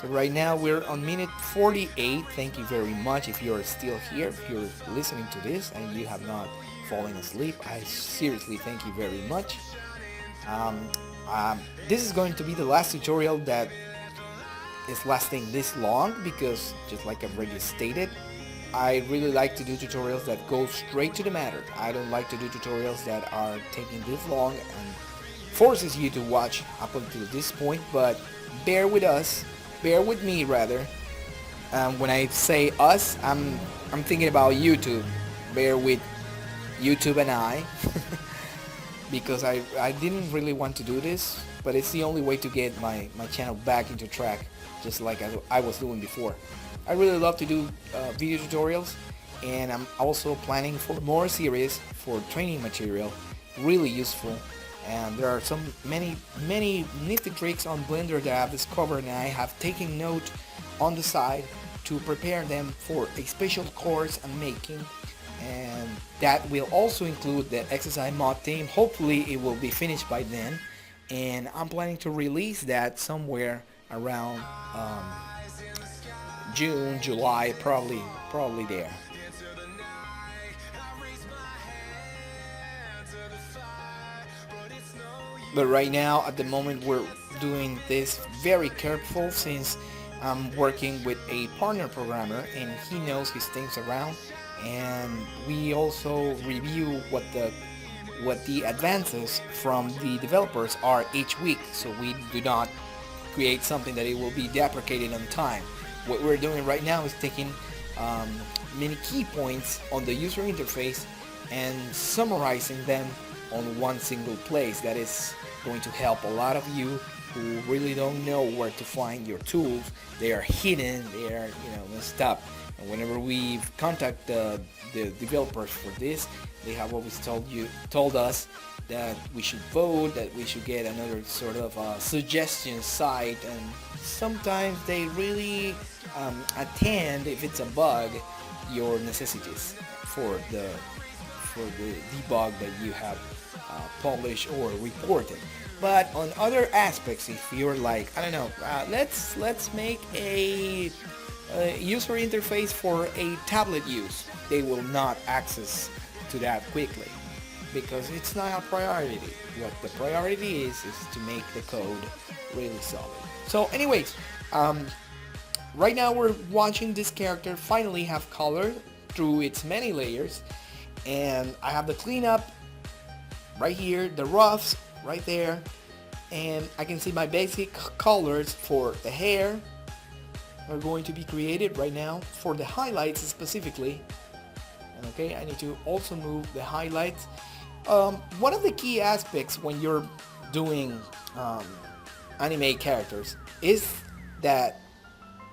So right now we're on minute 48. Thank you very much if you're still here, if you're listening to this and you have not fallen asleep. I seriously thank you very much. This is going to be the last tutorial that is lasting this long, because just like I've already stated, I really like to do tutorials that go straight to the matter. I don't like to do tutorials that are taking this long and forces you to watch up until this point, but bear with us, bear with me rather. When I say us, I'm thinking about YouTube. Bear with YouTube and I because I didn't really want to do this, but it's the only way to get my channel back into track, just like I was doing before. I really love to do video tutorials, and I'm also planning for more series for training material, really useful. And there are many nifty tricks on Blender that I've discovered, and I have taken note on the side to prepare them for a special course I'm making, and that will also include the exercise mod theme. Hopefully it will be finished by then, and I'm planning to release that somewhere around June, July, probably there. But right now, at the moment, we're doing this very careful since I'm working with a partner programmer and he knows his things around. And we also review what the advances from the developers are each week, so we do not create something that it will be deprecated on time. What we're doing right now is taking many key points on the user interface and summarizing them on one single place. That is going to help a lot of you who really don't know where to find your tools. They are hidden, they are messed up. And whenever we contact the developers for this, they have always told us that we should vote, that we should get another sort of suggestion site, and sometimes they really attend, if it's a bug, your necessities for the debug that you have published or reported. But on other aspects, if you're like, I don't know, let's make a user interface for a tablet use, they will not access to that quickly because it's not a priority. What the priority is to make the code really solid. So anyways, right now we're watching this character finally have color through its many layers, and I have the cleanup right here, the roughs right there, and I can see my basic colors for the hair are going to be created right now. For the highlights specifically, okay, I need to also move the highlights. One of the key aspects when you're doing anime characters is that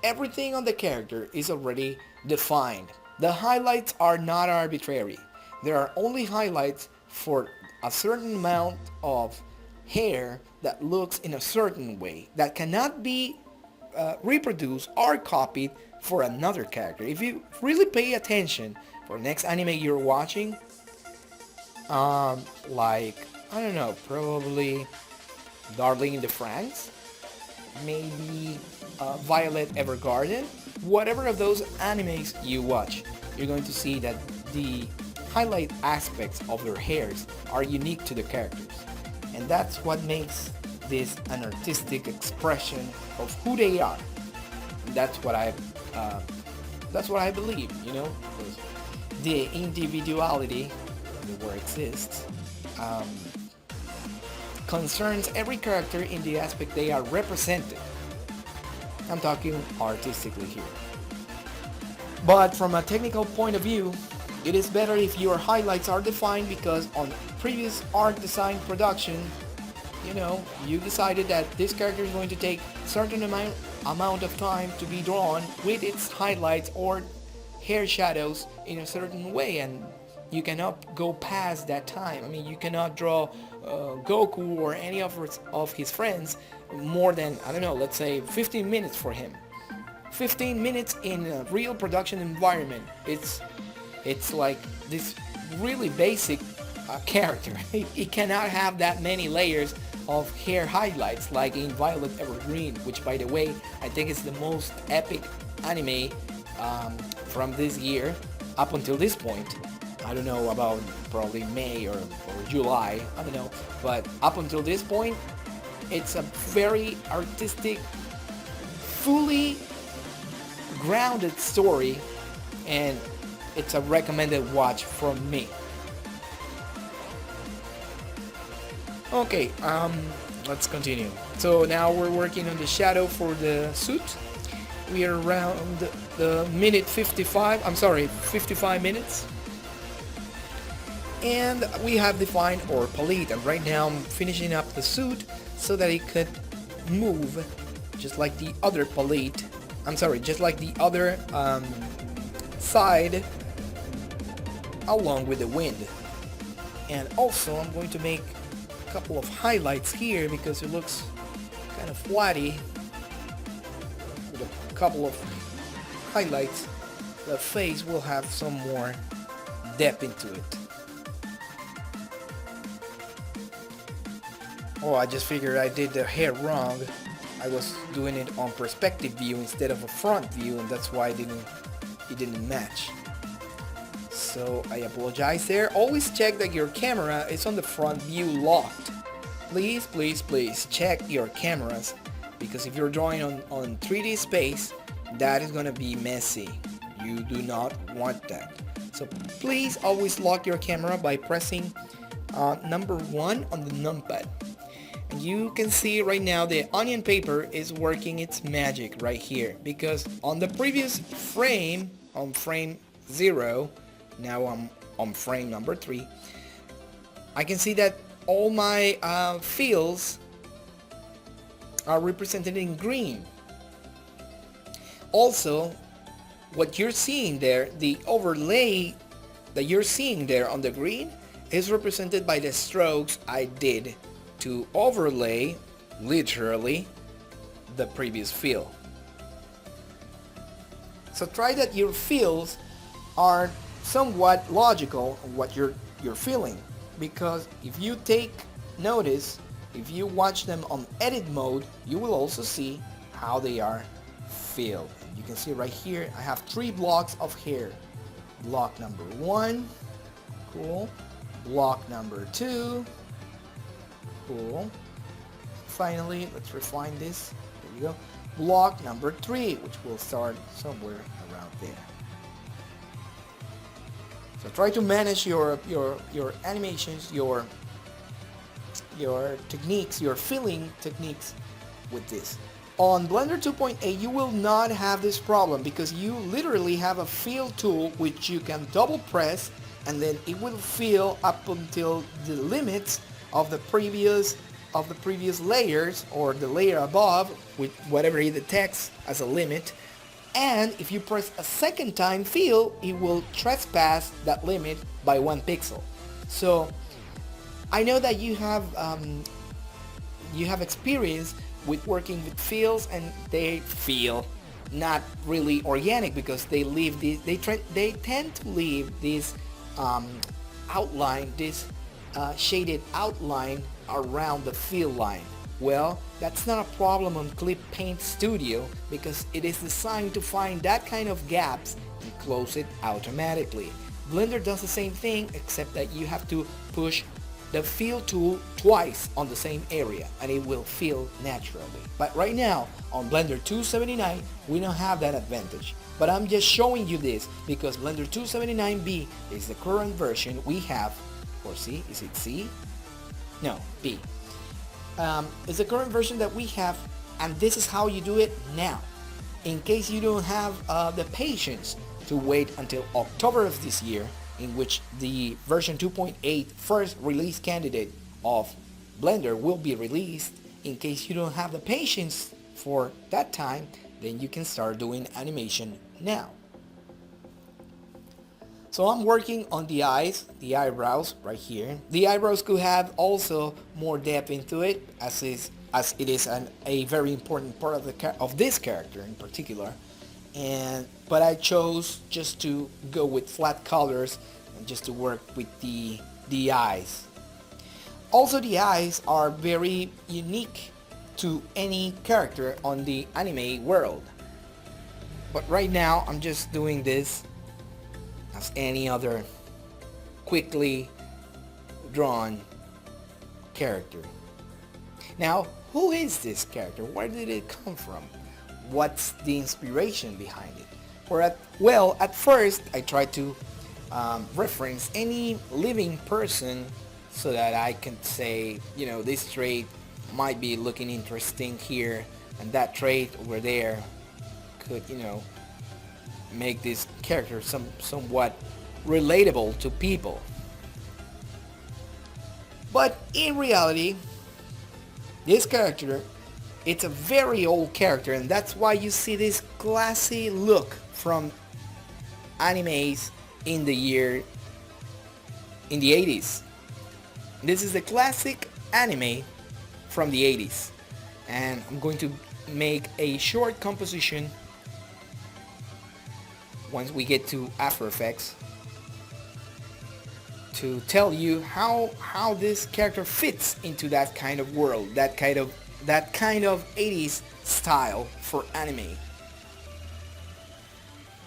everything on the character is already defined. The highlights are not arbitrary. There are only highlights for a certain amount of hair that looks in a certain way that cannot be reproduced or copied for another character. If you really pay attention for the next anime you're watching, like, I don't know, probably Darling in the Franxx, maybe Violet Evergarden, whatever of those animes you watch, you're going to see that the highlight aspects of their hairs are unique to the characters. And that's what makes this an artistic expression of who they are. And that's what I believe, because the individuality, the word exists, concerns every character in the aspect they are represented. I'm talking artistically here. But from a technical point of view, it is better if your highlights are defined, because on previous art design production, you decided that this character is going to take a certain amount of time to be drawn with its highlights or hair shadows in a certain way, and you cannot go past that time. I mean, you cannot draw Goku or any of his friends more than, I don't know, let's say 15 minutes for him. 15 minutes in a real production environment. It's like this really basic character. It cannot have that many layers of hair highlights like in Violet Evergreen, which, by the way, I think is the most epic anime from this year up until this point. I don't know about probably May or July, I don't know, but up until this point, it's a very artistic, fully grounded story, and it's a recommended watch from me. Okay, let's continue. So now we're working on the shadow for the suit. We are around the minute 55 minutes. And we have defined our palette, and right now I'm finishing up the suit so that it could move just like the other palette. Just like the other side along with the wind. And also I'm going to make a couple of highlights here because it looks kind of flatty. With a couple of highlights, the face will have some more depth into it. Oh, I just figured I did the hair wrong. I was doing it on perspective view instead of a front view, and that's why it didn't match. So I apologize there. Always check that your camera is on the front view locked. Please, please, please check your cameras, because if you're drawing on 3D space, that is going to be messy. You do not want that. So please always lock your camera by pressing number 1 on the numpad. And you can see right now the onion paper is working its magic right here, because on the previous frame, on frame 0, now I'm on frame number 3, I can see that all my fields are represented in green. Also, what you're seeing there, the overlay that you're seeing there on the green, is represented by the strokes I did to overlay, literally, the previous field. So try that your fields are somewhat logical of what you're feeling, because if you take notice, if you watch them on edit mode, you will also see how they are filled. You can see right here I have 3 blocks of hair. Block number 1, cool. Block number 2, cool. Finally, let's refine this. There you go. Block number 3, which will start somewhere around there. So try to manage your animations, your techniques, your filling techniques with this. On Blender 2.8 you will not have this problem, because you literally have a fill tool which you can double press, and then it will fill up until the limits of the previous layers, or the layer above, with whatever it detects as a limit. And if you press a second time fill, it will trespass that limit by 1 pixel. So I know that you have experience with working with fills, and they feel not really organic, because they leave these, they tend to leave this outline, this shaded outline around the fill line. Well, that's not a problem on Clip Paint Studio, because it is designed to find that kind of gaps and close it automatically. Blender does the same thing, except that you have to push the fill tool twice on the same area, and it will fill naturally. But right now on Blender 279 we don't have that advantage. But I'm just showing you this because Blender 279B is the current version we have, or C, is it C? No, B. It's the current version that we have, and this is how you do it now. In case you don't have the patience to wait until October of this year, in which the version 2.8 first release candidate of Blender will be released, in case you don't have the patience for that time, then you can start doing animation now. So I'm working on the eyes, the eyebrows right here. The eyebrows could have also more depth into it, as it is a very important part of this character in particular. But I chose just to go with flat colors and just to work with the eyes. Also, the eyes are very unique to any character on the anime world. But right now I'm just doing this as any other quickly drawn character. Now, who is this character? Where did it come from? What's the inspiration behind it? Well, at first I tried to reference any living person so that I can say, you know, this trait might be looking interesting here, and that trait over there could, you know, make this character somewhat relatable to people. But in reality, this character, it's a very old character, and that's why you see this classy look from animes in the 80s. This is the classic anime from the 80s, and I'm going to make a short composition once we get to After Effects to tell you how this character fits into that kind of world, that kind of that kind of 80s style for anime.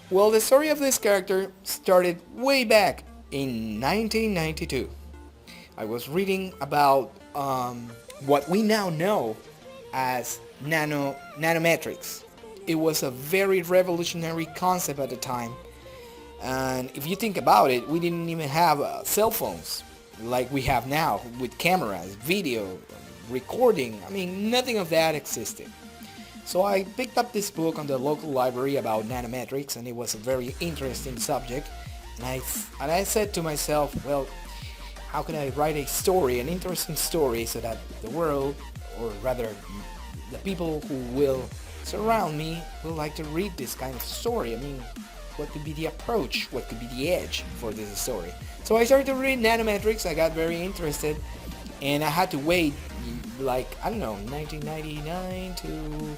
Well, the story of this character started way back in 1992. I was reading about what we now know as nanometrics. It was a very revolutionary concept at the time, and if you think about it, we didn't even have cell phones like we have now with cameras, video, recording. I mean, nothing of that existed. So I picked up this book on the local library about nanometrics, and it was a very interesting subject. And I said to myself, well, how can I write a story, an interesting story, so that the world, or rather the people who will surround me, will like to read this kind of story? I mean, what could be the approach? What could be the edge for this story? So I started to read nanometrics. I got very interested, and I had to wait, like, I don't know, 1999 to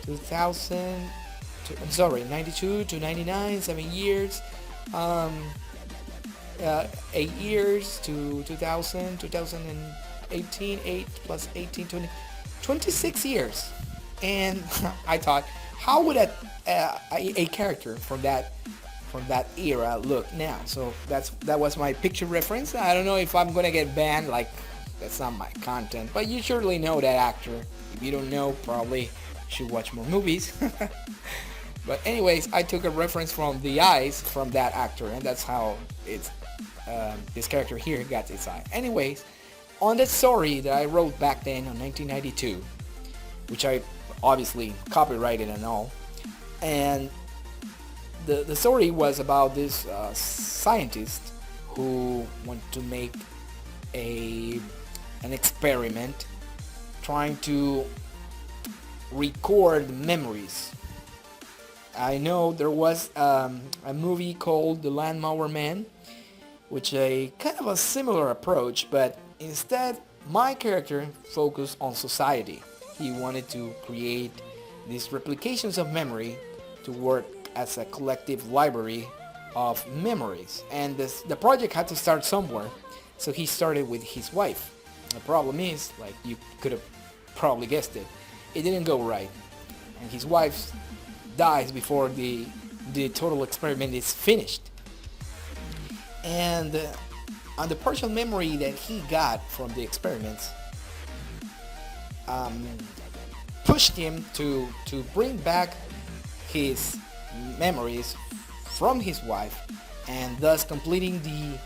2000, I'm sorry, 92 to 99, 7 years, 8 years to 2000, 2018, 8 plus 18, 20, 26 years. And I thought, how would a character from that era look now? So that was my picture reference. I don't know if I'm gonna get banned, like, that's not my content, but you surely know that actor. If you don't know, probably should watch more movies. But anyways, I took a reference from the eyes from that actor, and that's how it's this character here got its eye. Anyways, on the story that I wrote back then in 1992, which I obviously copyrighted and all, and the story was about this scientist who wanted to make an experiment trying to record memories. I know there was a movie called The Landmower Man, which a kind of a similar approach, but instead my character focused on society. He wanted to create these replications of memory to work as a collective library of memories, and the project had to start somewhere, so he started with his wife. The problem is, like you could have probably guessed it, it didn't go right, and his wife dies before the total experiment is finished. And on the partial memory that he got from the experiments pushed him to bring back his memories from his wife, and thus completing the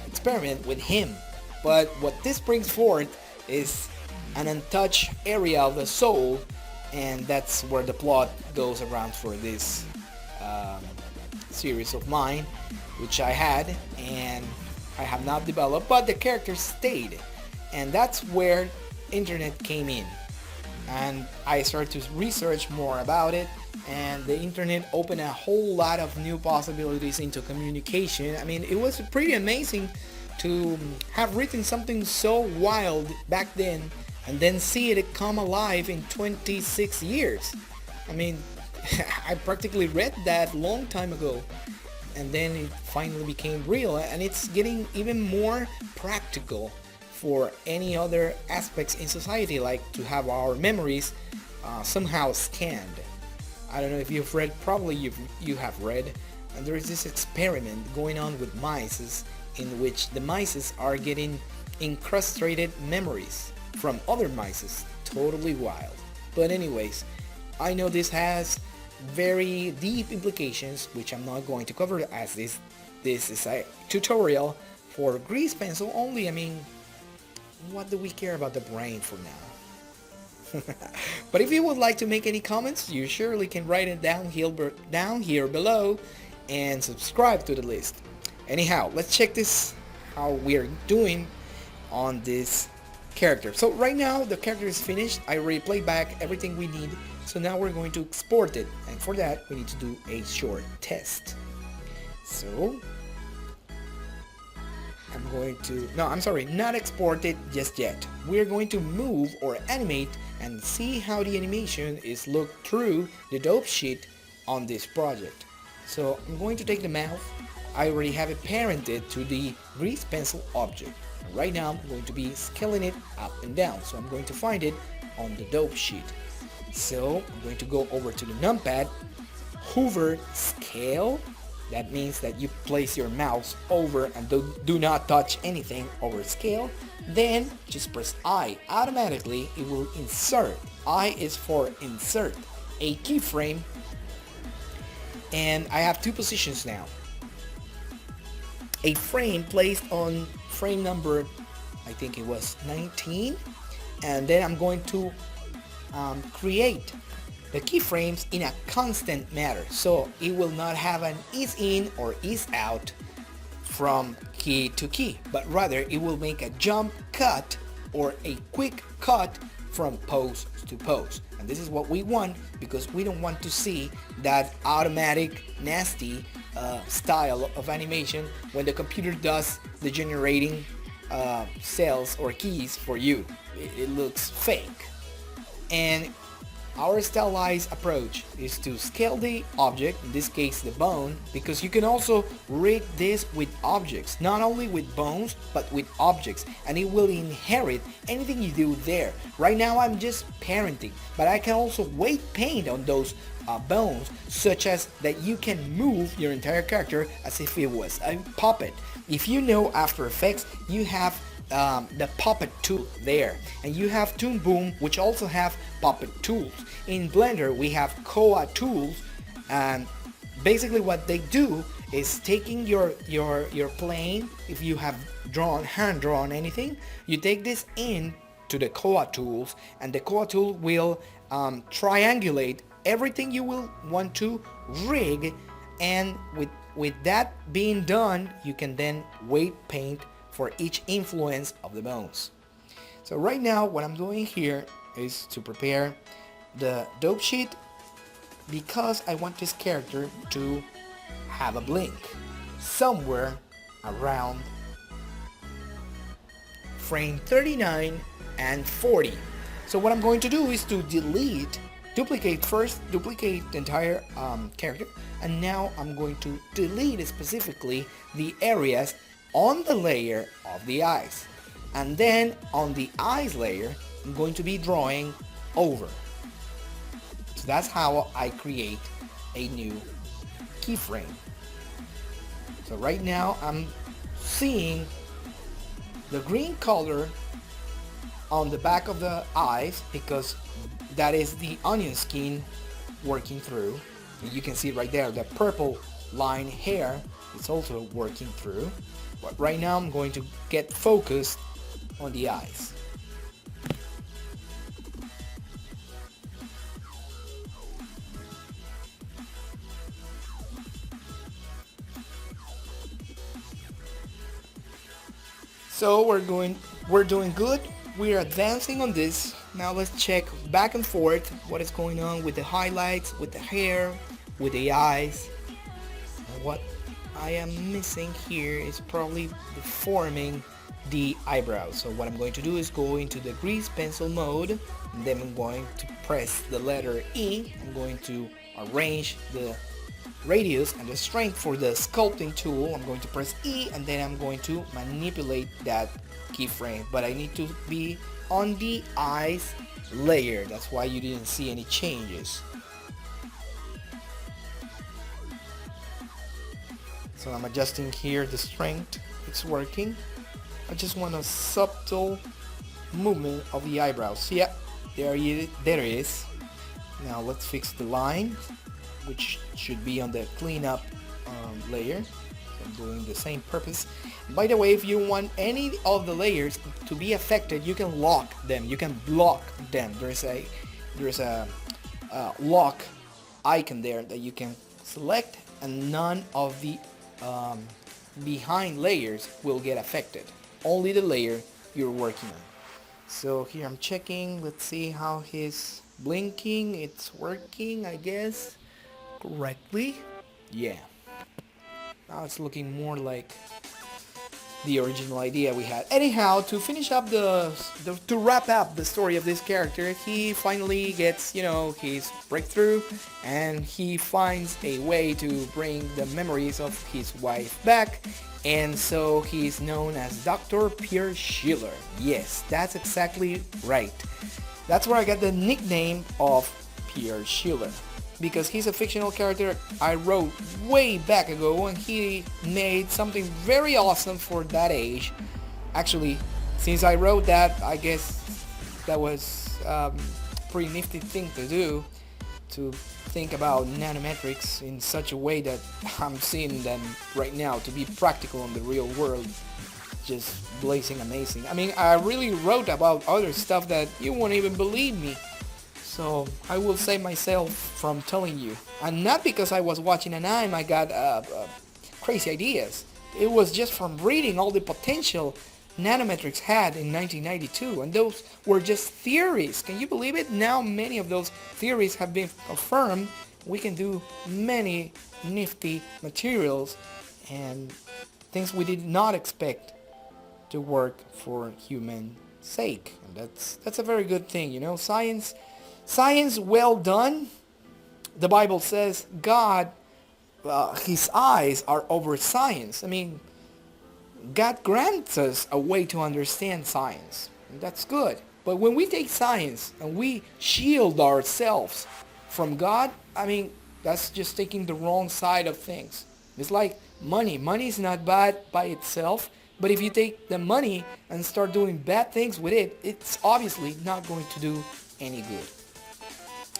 experiment with him. But what this brings forth is an untouched area of the soul, and that's where the plot goes around for this series of mine, which I had and I have not developed, but the characters stayed, and that's where internet came in, and I started to research more about it, and the internet opened a whole lot of new possibilities into communication. I mean, it was pretty amazing to have written something so wild back then and then see it come alive in 26 years. I mean, I practically read that long time ago, and then it finally became real, and it's getting even more practical for any other aspects in society, like to have our memories somehow scanned. I don't know if you've read, probably you have read, and there is this experiment going on with mice in which the mice are getting incrustated memories from other mice. Totally wild. But anyways, I know this has very deep implications, which I'm not going to cover, as this is a tutorial for grease pencil only. I mean, what do we care about the brain for now? But if you would like to make any comments, you surely can write it down here below and subscribe to the list. Anyhow, let's check this, how we're doing on this character. So right now the character is finished. I already played back everything we need, so now we're going to export it, and for that we need to do a short test. So I'm going to, no, I'm sorry, not export it just yet. We're going to move or animate and see how the animation is looked through the dope sheet on this project. So I'm going to take the mouth. I already have it parented to the grease pencil object. And right now I'm going to be scaling it up and down. So I'm going to find it on the dope sheet. So I'm going to go over to the numpad, hover scale. That means that you place your mouse over and do not touch anything over scale. Then just press I. Automatically it will insert. I is for insert a keyframe. And I have two positions now. A frame placed on frame number, I think it was 19. And then I'm going to create the keyframes in a constant manner, so it will not have an ease in or ease out from key to key, but rather it will make a jump cut or a quick cut from pose to pose. And this is what we want, because we don't want to see that automatic nasty style of animation when the computer does the generating cells or keys for you. It looks fake. And our stylized approach is to scale the object, in this case the bone, because you can also rig this with objects, not only with bones, but with objects, and it will inherit anything you do there. Right now I'm just parenting, but I can also weight paint on those bones, such as that you can move your entire character as if it was a puppet. If you know After Effects, you have the puppet tool there, and you have Toon Boom, which also have puppet tools. In Blender we have Koa tools, and basically what they do is taking your plane. If you have hand drawn anything, you take this in to the Koa tools, and the Koa tool will triangulate everything you will want to rig, and with that being done, you can then weight paint for each influence of the bones. So right now what I'm doing here is to prepare the dope sheet, because I want this character to have a blink somewhere around frame 39 and 40. So what I'm going to do is to duplicate the entire character, and now I'm going to delete specifically the areas on the layer of the eyes, and then on the eyes layer I'm going to be drawing over. So that's how I create a new keyframe. So right now I'm seeing the green color on the back of the eyes, because that is the onion skin working through. And you can see right there the purple line hair is also working through. But right now I'm going to get focused on the eyes. So we're doing good. We're advancing on this. Now let's check back and forth what is going on with the highlights, with the hair, with the eyes. And what I am missing here is probably deforming the eyebrows. So what I'm going to do is go into the grease pencil mode, and then I'm going to press the letter E. I'm going to arrange the radius and the strength for the sculpting tool. I'm going to press E, and then I'm going to manipulate that keyframe, but I need to be on the eyes layer. That's why you didn't see any changes. So I'm adjusting here the strength. It's working. I just want a subtle movement of the eyebrows. Yeah, there it is. Now let's fix the line, which should be on the cleanup layer. So I'm doing the same purpose. By the way, if you want any of the layers to be affected, you can lock them. You can block them. There's a lock icon there that you can select, and none of the behind layers will get affected. Only the layer you're working on. So here I'm checking. Let's see how he's blinking. It's working, I guess, correctly. Yeah. Now it's looking more like the original idea we had. Anyhow, to finish up to wrap up the story of this character, he finally gets, his breakthrough, and he finds a way to bring the memories of his wife back, And so he is known as Dr. Pierre Schiller. Yes, that's exactly right. That's where I got the nickname of Pierre Schiller, because he's a fictional character I wrote way back ago, and he made something very awesome for that age. Actually, since I wrote that, I guess that was a pretty nifty thing to do, to think about nanometrics in such a way that I'm seeing them right now to be practical in the real world. Just blazing amazing. I mean, I really wrote about other stuff that you won't even believe me. So I will save myself from telling you. And not because I was watching an anime I got crazy ideas. It was just from reading all the potential nanometrics had in 1992, and those were just theories. Can you believe it? Now many of those theories have been affirmed. We can do many nifty materials and things we did not expect to work for human sake. And that's a very good thing, you know. Science well done. The Bible says God, his eyes are over science. I mean, God grants us a way to understand science. And that's good. But when we take science and we shield ourselves from God, I mean, that's just taking the wrong side of things. It's like money. Money is not bad by itself, but if you take the money and start doing bad things with it, it's obviously not going to do any good.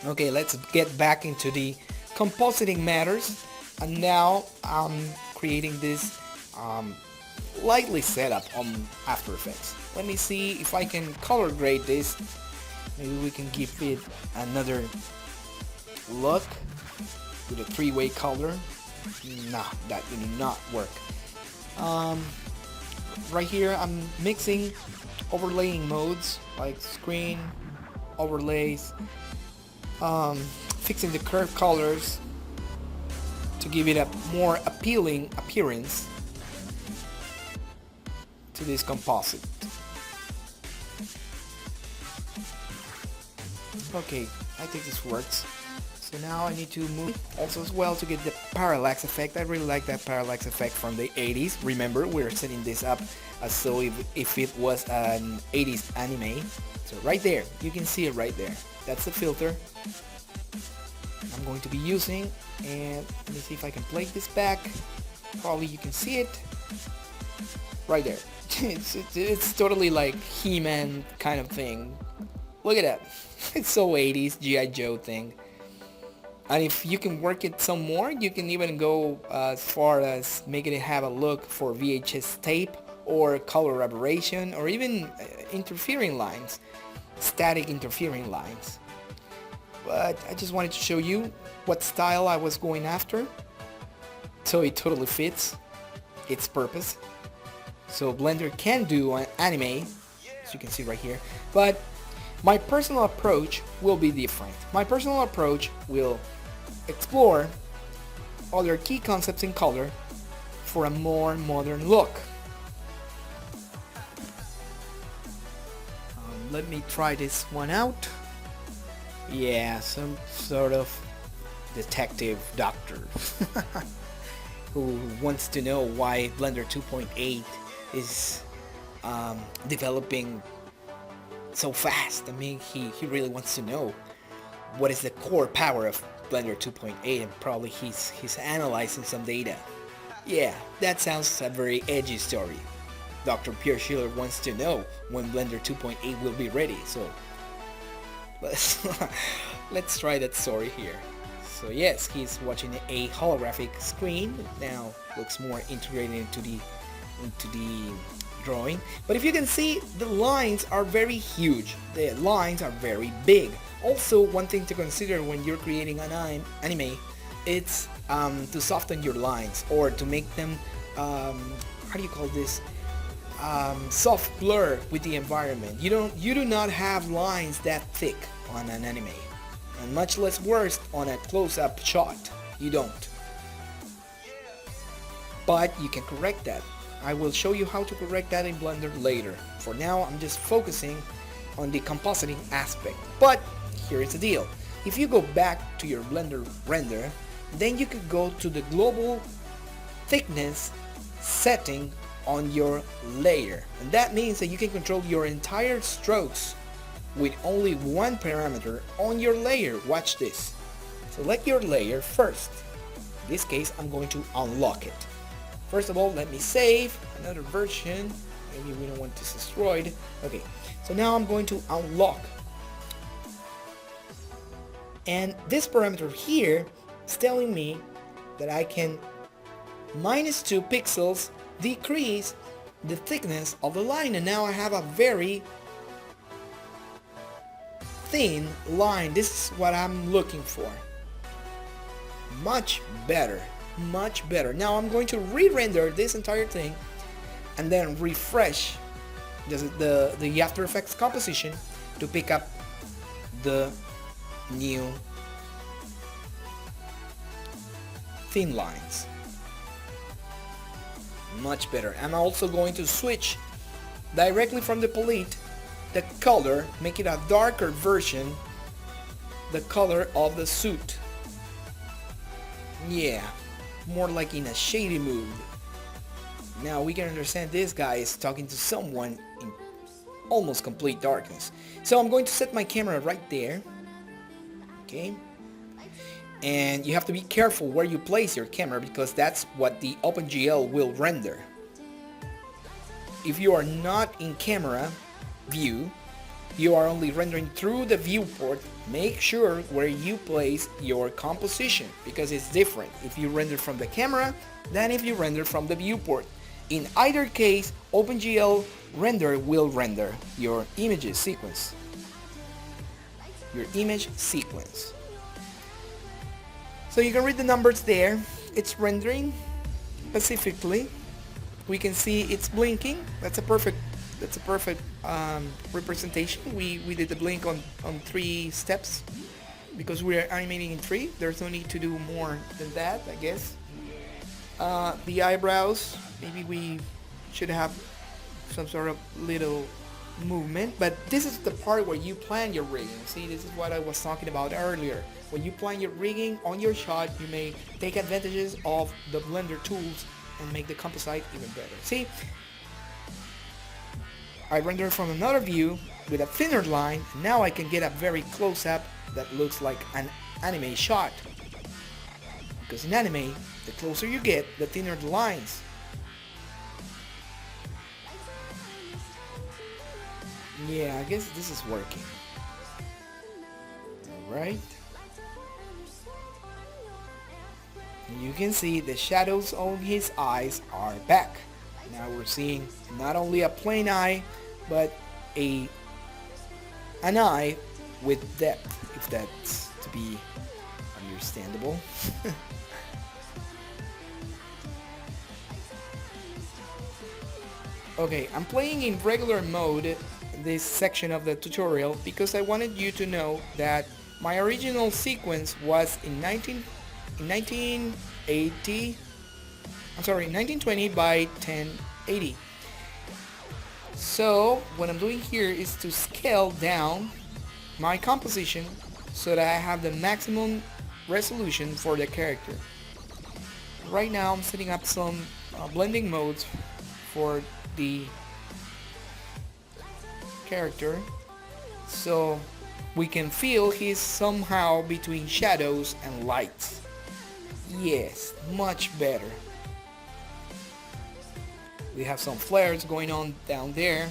Okay, let's get back into the compositing matters. And now I'm creating this lightly setup on After Effects. Let me see if I can color grade this. Maybe we can give it another look with a three-way color. Nah, that did not work. Right here I'm mixing overlaying modes like screen, overlays, fixing the curve colors to give it a more appealing appearance to this composite. Okay, I think this works. So now I need to move also as well to get the parallax effect. I really like that parallax effect from the 80s. Remember, we're setting this up as so if it was an 80s anime. So right there, you can see it right there. That's the filter I'm going to be using. And let me see if I can play this back. Probably you can see it right there. It's totally like He-Man kind of thing. Look at that. It's so 80s G.I. Joe thing. And if you can work it some more, you can even go as far as making it have a look for VHS tape or color aberration or even interfering lines, static interfering lines. But I just wanted to show you what style I was going after, so it totally fits its purpose. So Blender can do an anime, as you can see right here, but my personal approach will be different. My personal approach will explore other key concepts in color for a more modern look. Let me try this one out. Yeah, some sort of detective doctor who wants to know why Blender 2.8 is developing so fast. I mean, he really wants to know what is the core power of Blender 2.8, and probably he's analyzing some data. Yeah, that sounds a very edgy story. Dr. Pierre Schiller wants to know when Blender 2.8 will be ready, so let's try that story here. So yes, he's watching a holographic screen. Now looks more integrated into the drawing. But if you can see, the lines are very huge. The lines are very big. Also, one thing to consider when you're creating an anime, it's to soften your lines or to make them how do you call this? Soft blur with the environment. You do not have lines that thick on an anime, and much less worse on a close-up shot. You don't. But you can correct that. I will show you how to correct that in Blender later. For now, I'm just focusing on the compositing aspect. But here is the deal. If you go back to your Blender render, then you could go to the global thickness setting on your layer, and that means that you can control your entire strokes with only one parameter on your layer. Watch this. Select your layer first. In this case, I'm going to unlock it. First of all, let me save another version. Maybe we don't want this destroyed. Okay, so now I'm going to unlock. And this parameter here is telling me that I can -2 pixels decrease the thickness of the line, and now I have a very thin line. This is what I'm looking for. Much better, much better. Now I'm going to re-render this entire thing and then refresh the After Effects composition to pick up the new thin lines. Much better. I'm also going to switch directly from the palette the color, make it a darker version, the color of the suit. Yeah, more like in a shady mood. Now we can understand this guy is talking to someone in almost complete darkness. So I'm going to set my camera right there. Okay. And you have to be careful where you place your camera, because that's what the OpenGL will render. If you are not in camera view, you are only rendering through the viewport. Make sure where you place your composition, because it's different if you render from the camera than if you render from the viewport. In either case, OpenGL render will render your image sequence. So you can read the numbers there. It's rendering specifically. We can see it's blinking. That's a perfect representation. We did the blink on 3 steps because we are animating in 3. There's no need to do more than that, I guess. The eyebrows, maybe we should have some sort of little movement, but this is the part where you plan your rigging. See, this is what I was talking about earlier. When you plan your rigging on your shot, you may take advantages of the Blender tools and make the composite even better. See, I render from another view with a thinner line. Now I can get a very close-up that looks like an anime shot, because in anime, the closer you get, the thinner the lines. Yeah, I guess this is working. Alright. You can see the shadows on his eyes are back. Now we're seeing not only a plain eye, but an eye with depth, if that's to be understandable. Okay, I'm playing in regular mode this section of the tutorial because I wanted you to know that my original sequence was in 1920 by 1080. So what I'm doing here is to scale down my composition so that I have the maximum resolution for the character. Right now I'm setting up some blending modes for the character so we can feel he's somehow between shadows and lights. Yes, much better. We have some flares going on down there,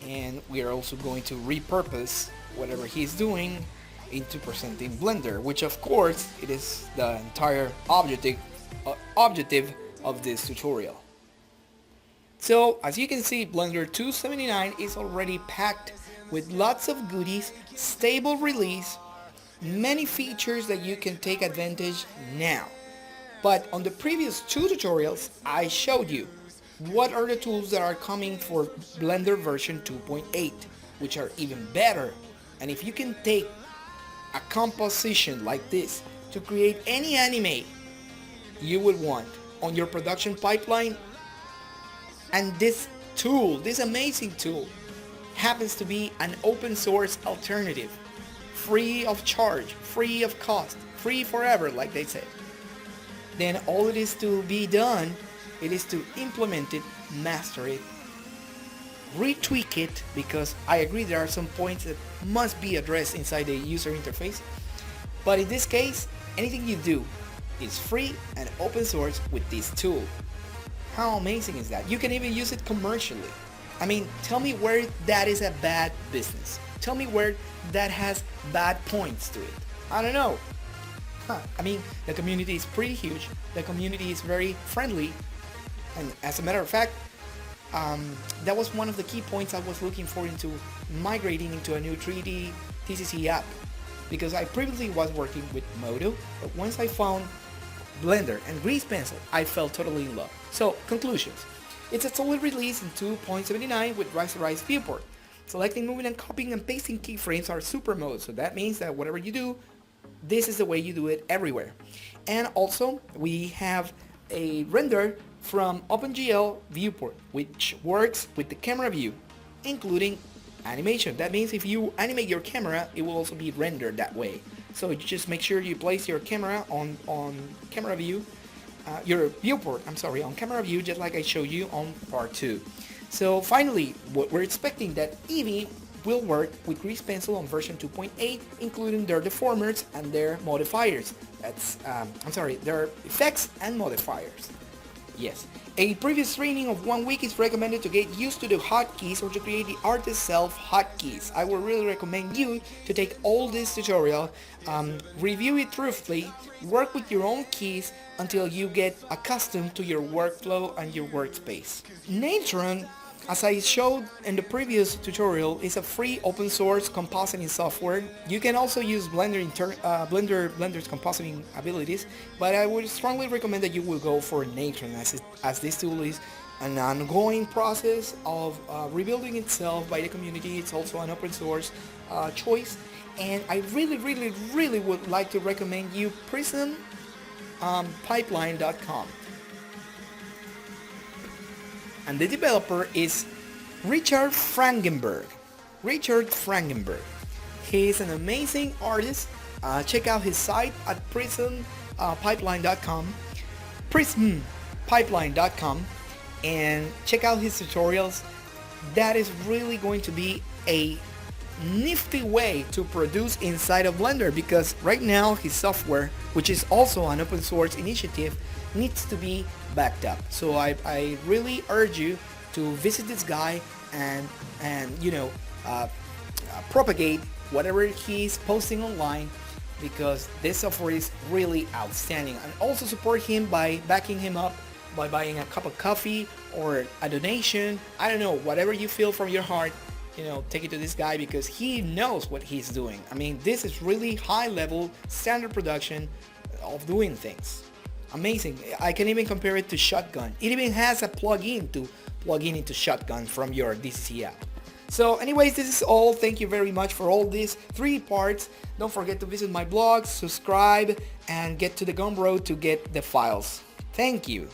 and we are also going to repurpose whatever he's doing into presenting Blender, which of course it is the entire objective of this tutorial. So as you can see, Blender 279 is already packed with lots of goodies, stable release, many features that you can take advantage now. But on the previous 2 tutorials, I showed you what are the tools that are coming for Blender version 2.8, which are even better. And if you can take a composition like this to create any anime you would want on your production pipeline, and this tool, this amazing tool, happens to be an open source alternative, free of charge, free of cost, free forever, like they say. then all it is to be done, it is to implement it, master it, retweak it, because I agree there are some points that must be addressed inside the user interface. But in this case, anything you do is free and open source with this tool. How amazing is that? You can even use it commercially. I mean, tell me where that is a bad business. Tell me where that has bad points to it. I don't know. I mean, the community is pretty huge. The community is very friendly. And as a matter of fact, that was one of the key points I was looking for into migrating into a new 3D TCC app. Because I previously was working with Modo, but once I found Blender and greasepencil, I fell totally in love. So, conclusions. It's a solid release in 2.79 with rasterized viewport. Selecting, moving, and copying and pasting keyframes are super mode, so that means that whatever you do, this is the way you do it everywhere. And also, we have a render from OpenGL viewport, which works with the camera view, including animation. That means if you animate your camera, it will also be rendered that way. So you just make sure you place your camera on camera view, your viewport, on camera view, just like I showed you on part 2. So finally, we're expecting that Eevee will work with greasepencil on version 2.8, including their deformers and their modifiers. That's, their effects and modifiers. Yes. A previous training of 1 week is recommended to get used to the hotkeys or to create the artist self hotkeys. I would really recommend you to take all this tutorial, review it truthfully, work with your own keys until you get accustomed to your workflow and your workspace. Natron, as I showed in the previous tutorial, is a free open source compositing software. You can also use Blender's compositing abilities, but I would strongly recommend that you will go for Natron, as this tool is an ongoing process of rebuilding itself by the community. It's also an open source choice, and I really would like to recommend you prismpipeline.com. And the developer is Richard Frankenberg. He is an amazing artist. Check out his site at prismpipeline.com, and check out his tutorials. That is really going to be a nifty way to produce inside of Blender, because right now his software, which is also an open source initiative, needs to be backed up. So I really urge you to visit this guy and propagate whatever he's posting online, because this software is really outstanding. And also support him by backing him up by buying a cup of coffee or a donation. I don't know, whatever you feel from your heart, take it to this guy, because he knows what he's doing. I mean, this is really high level standard production of doing things. Amazing. I can even compare it to Shotgun. It even has a plugin to plug in into Shotgun from your DCC app. So anyways, this is all. Thank you very much for all these 3 parts. Don't forget to visit my blog, subscribe, and get to the Gumroad to get the files. Thank you.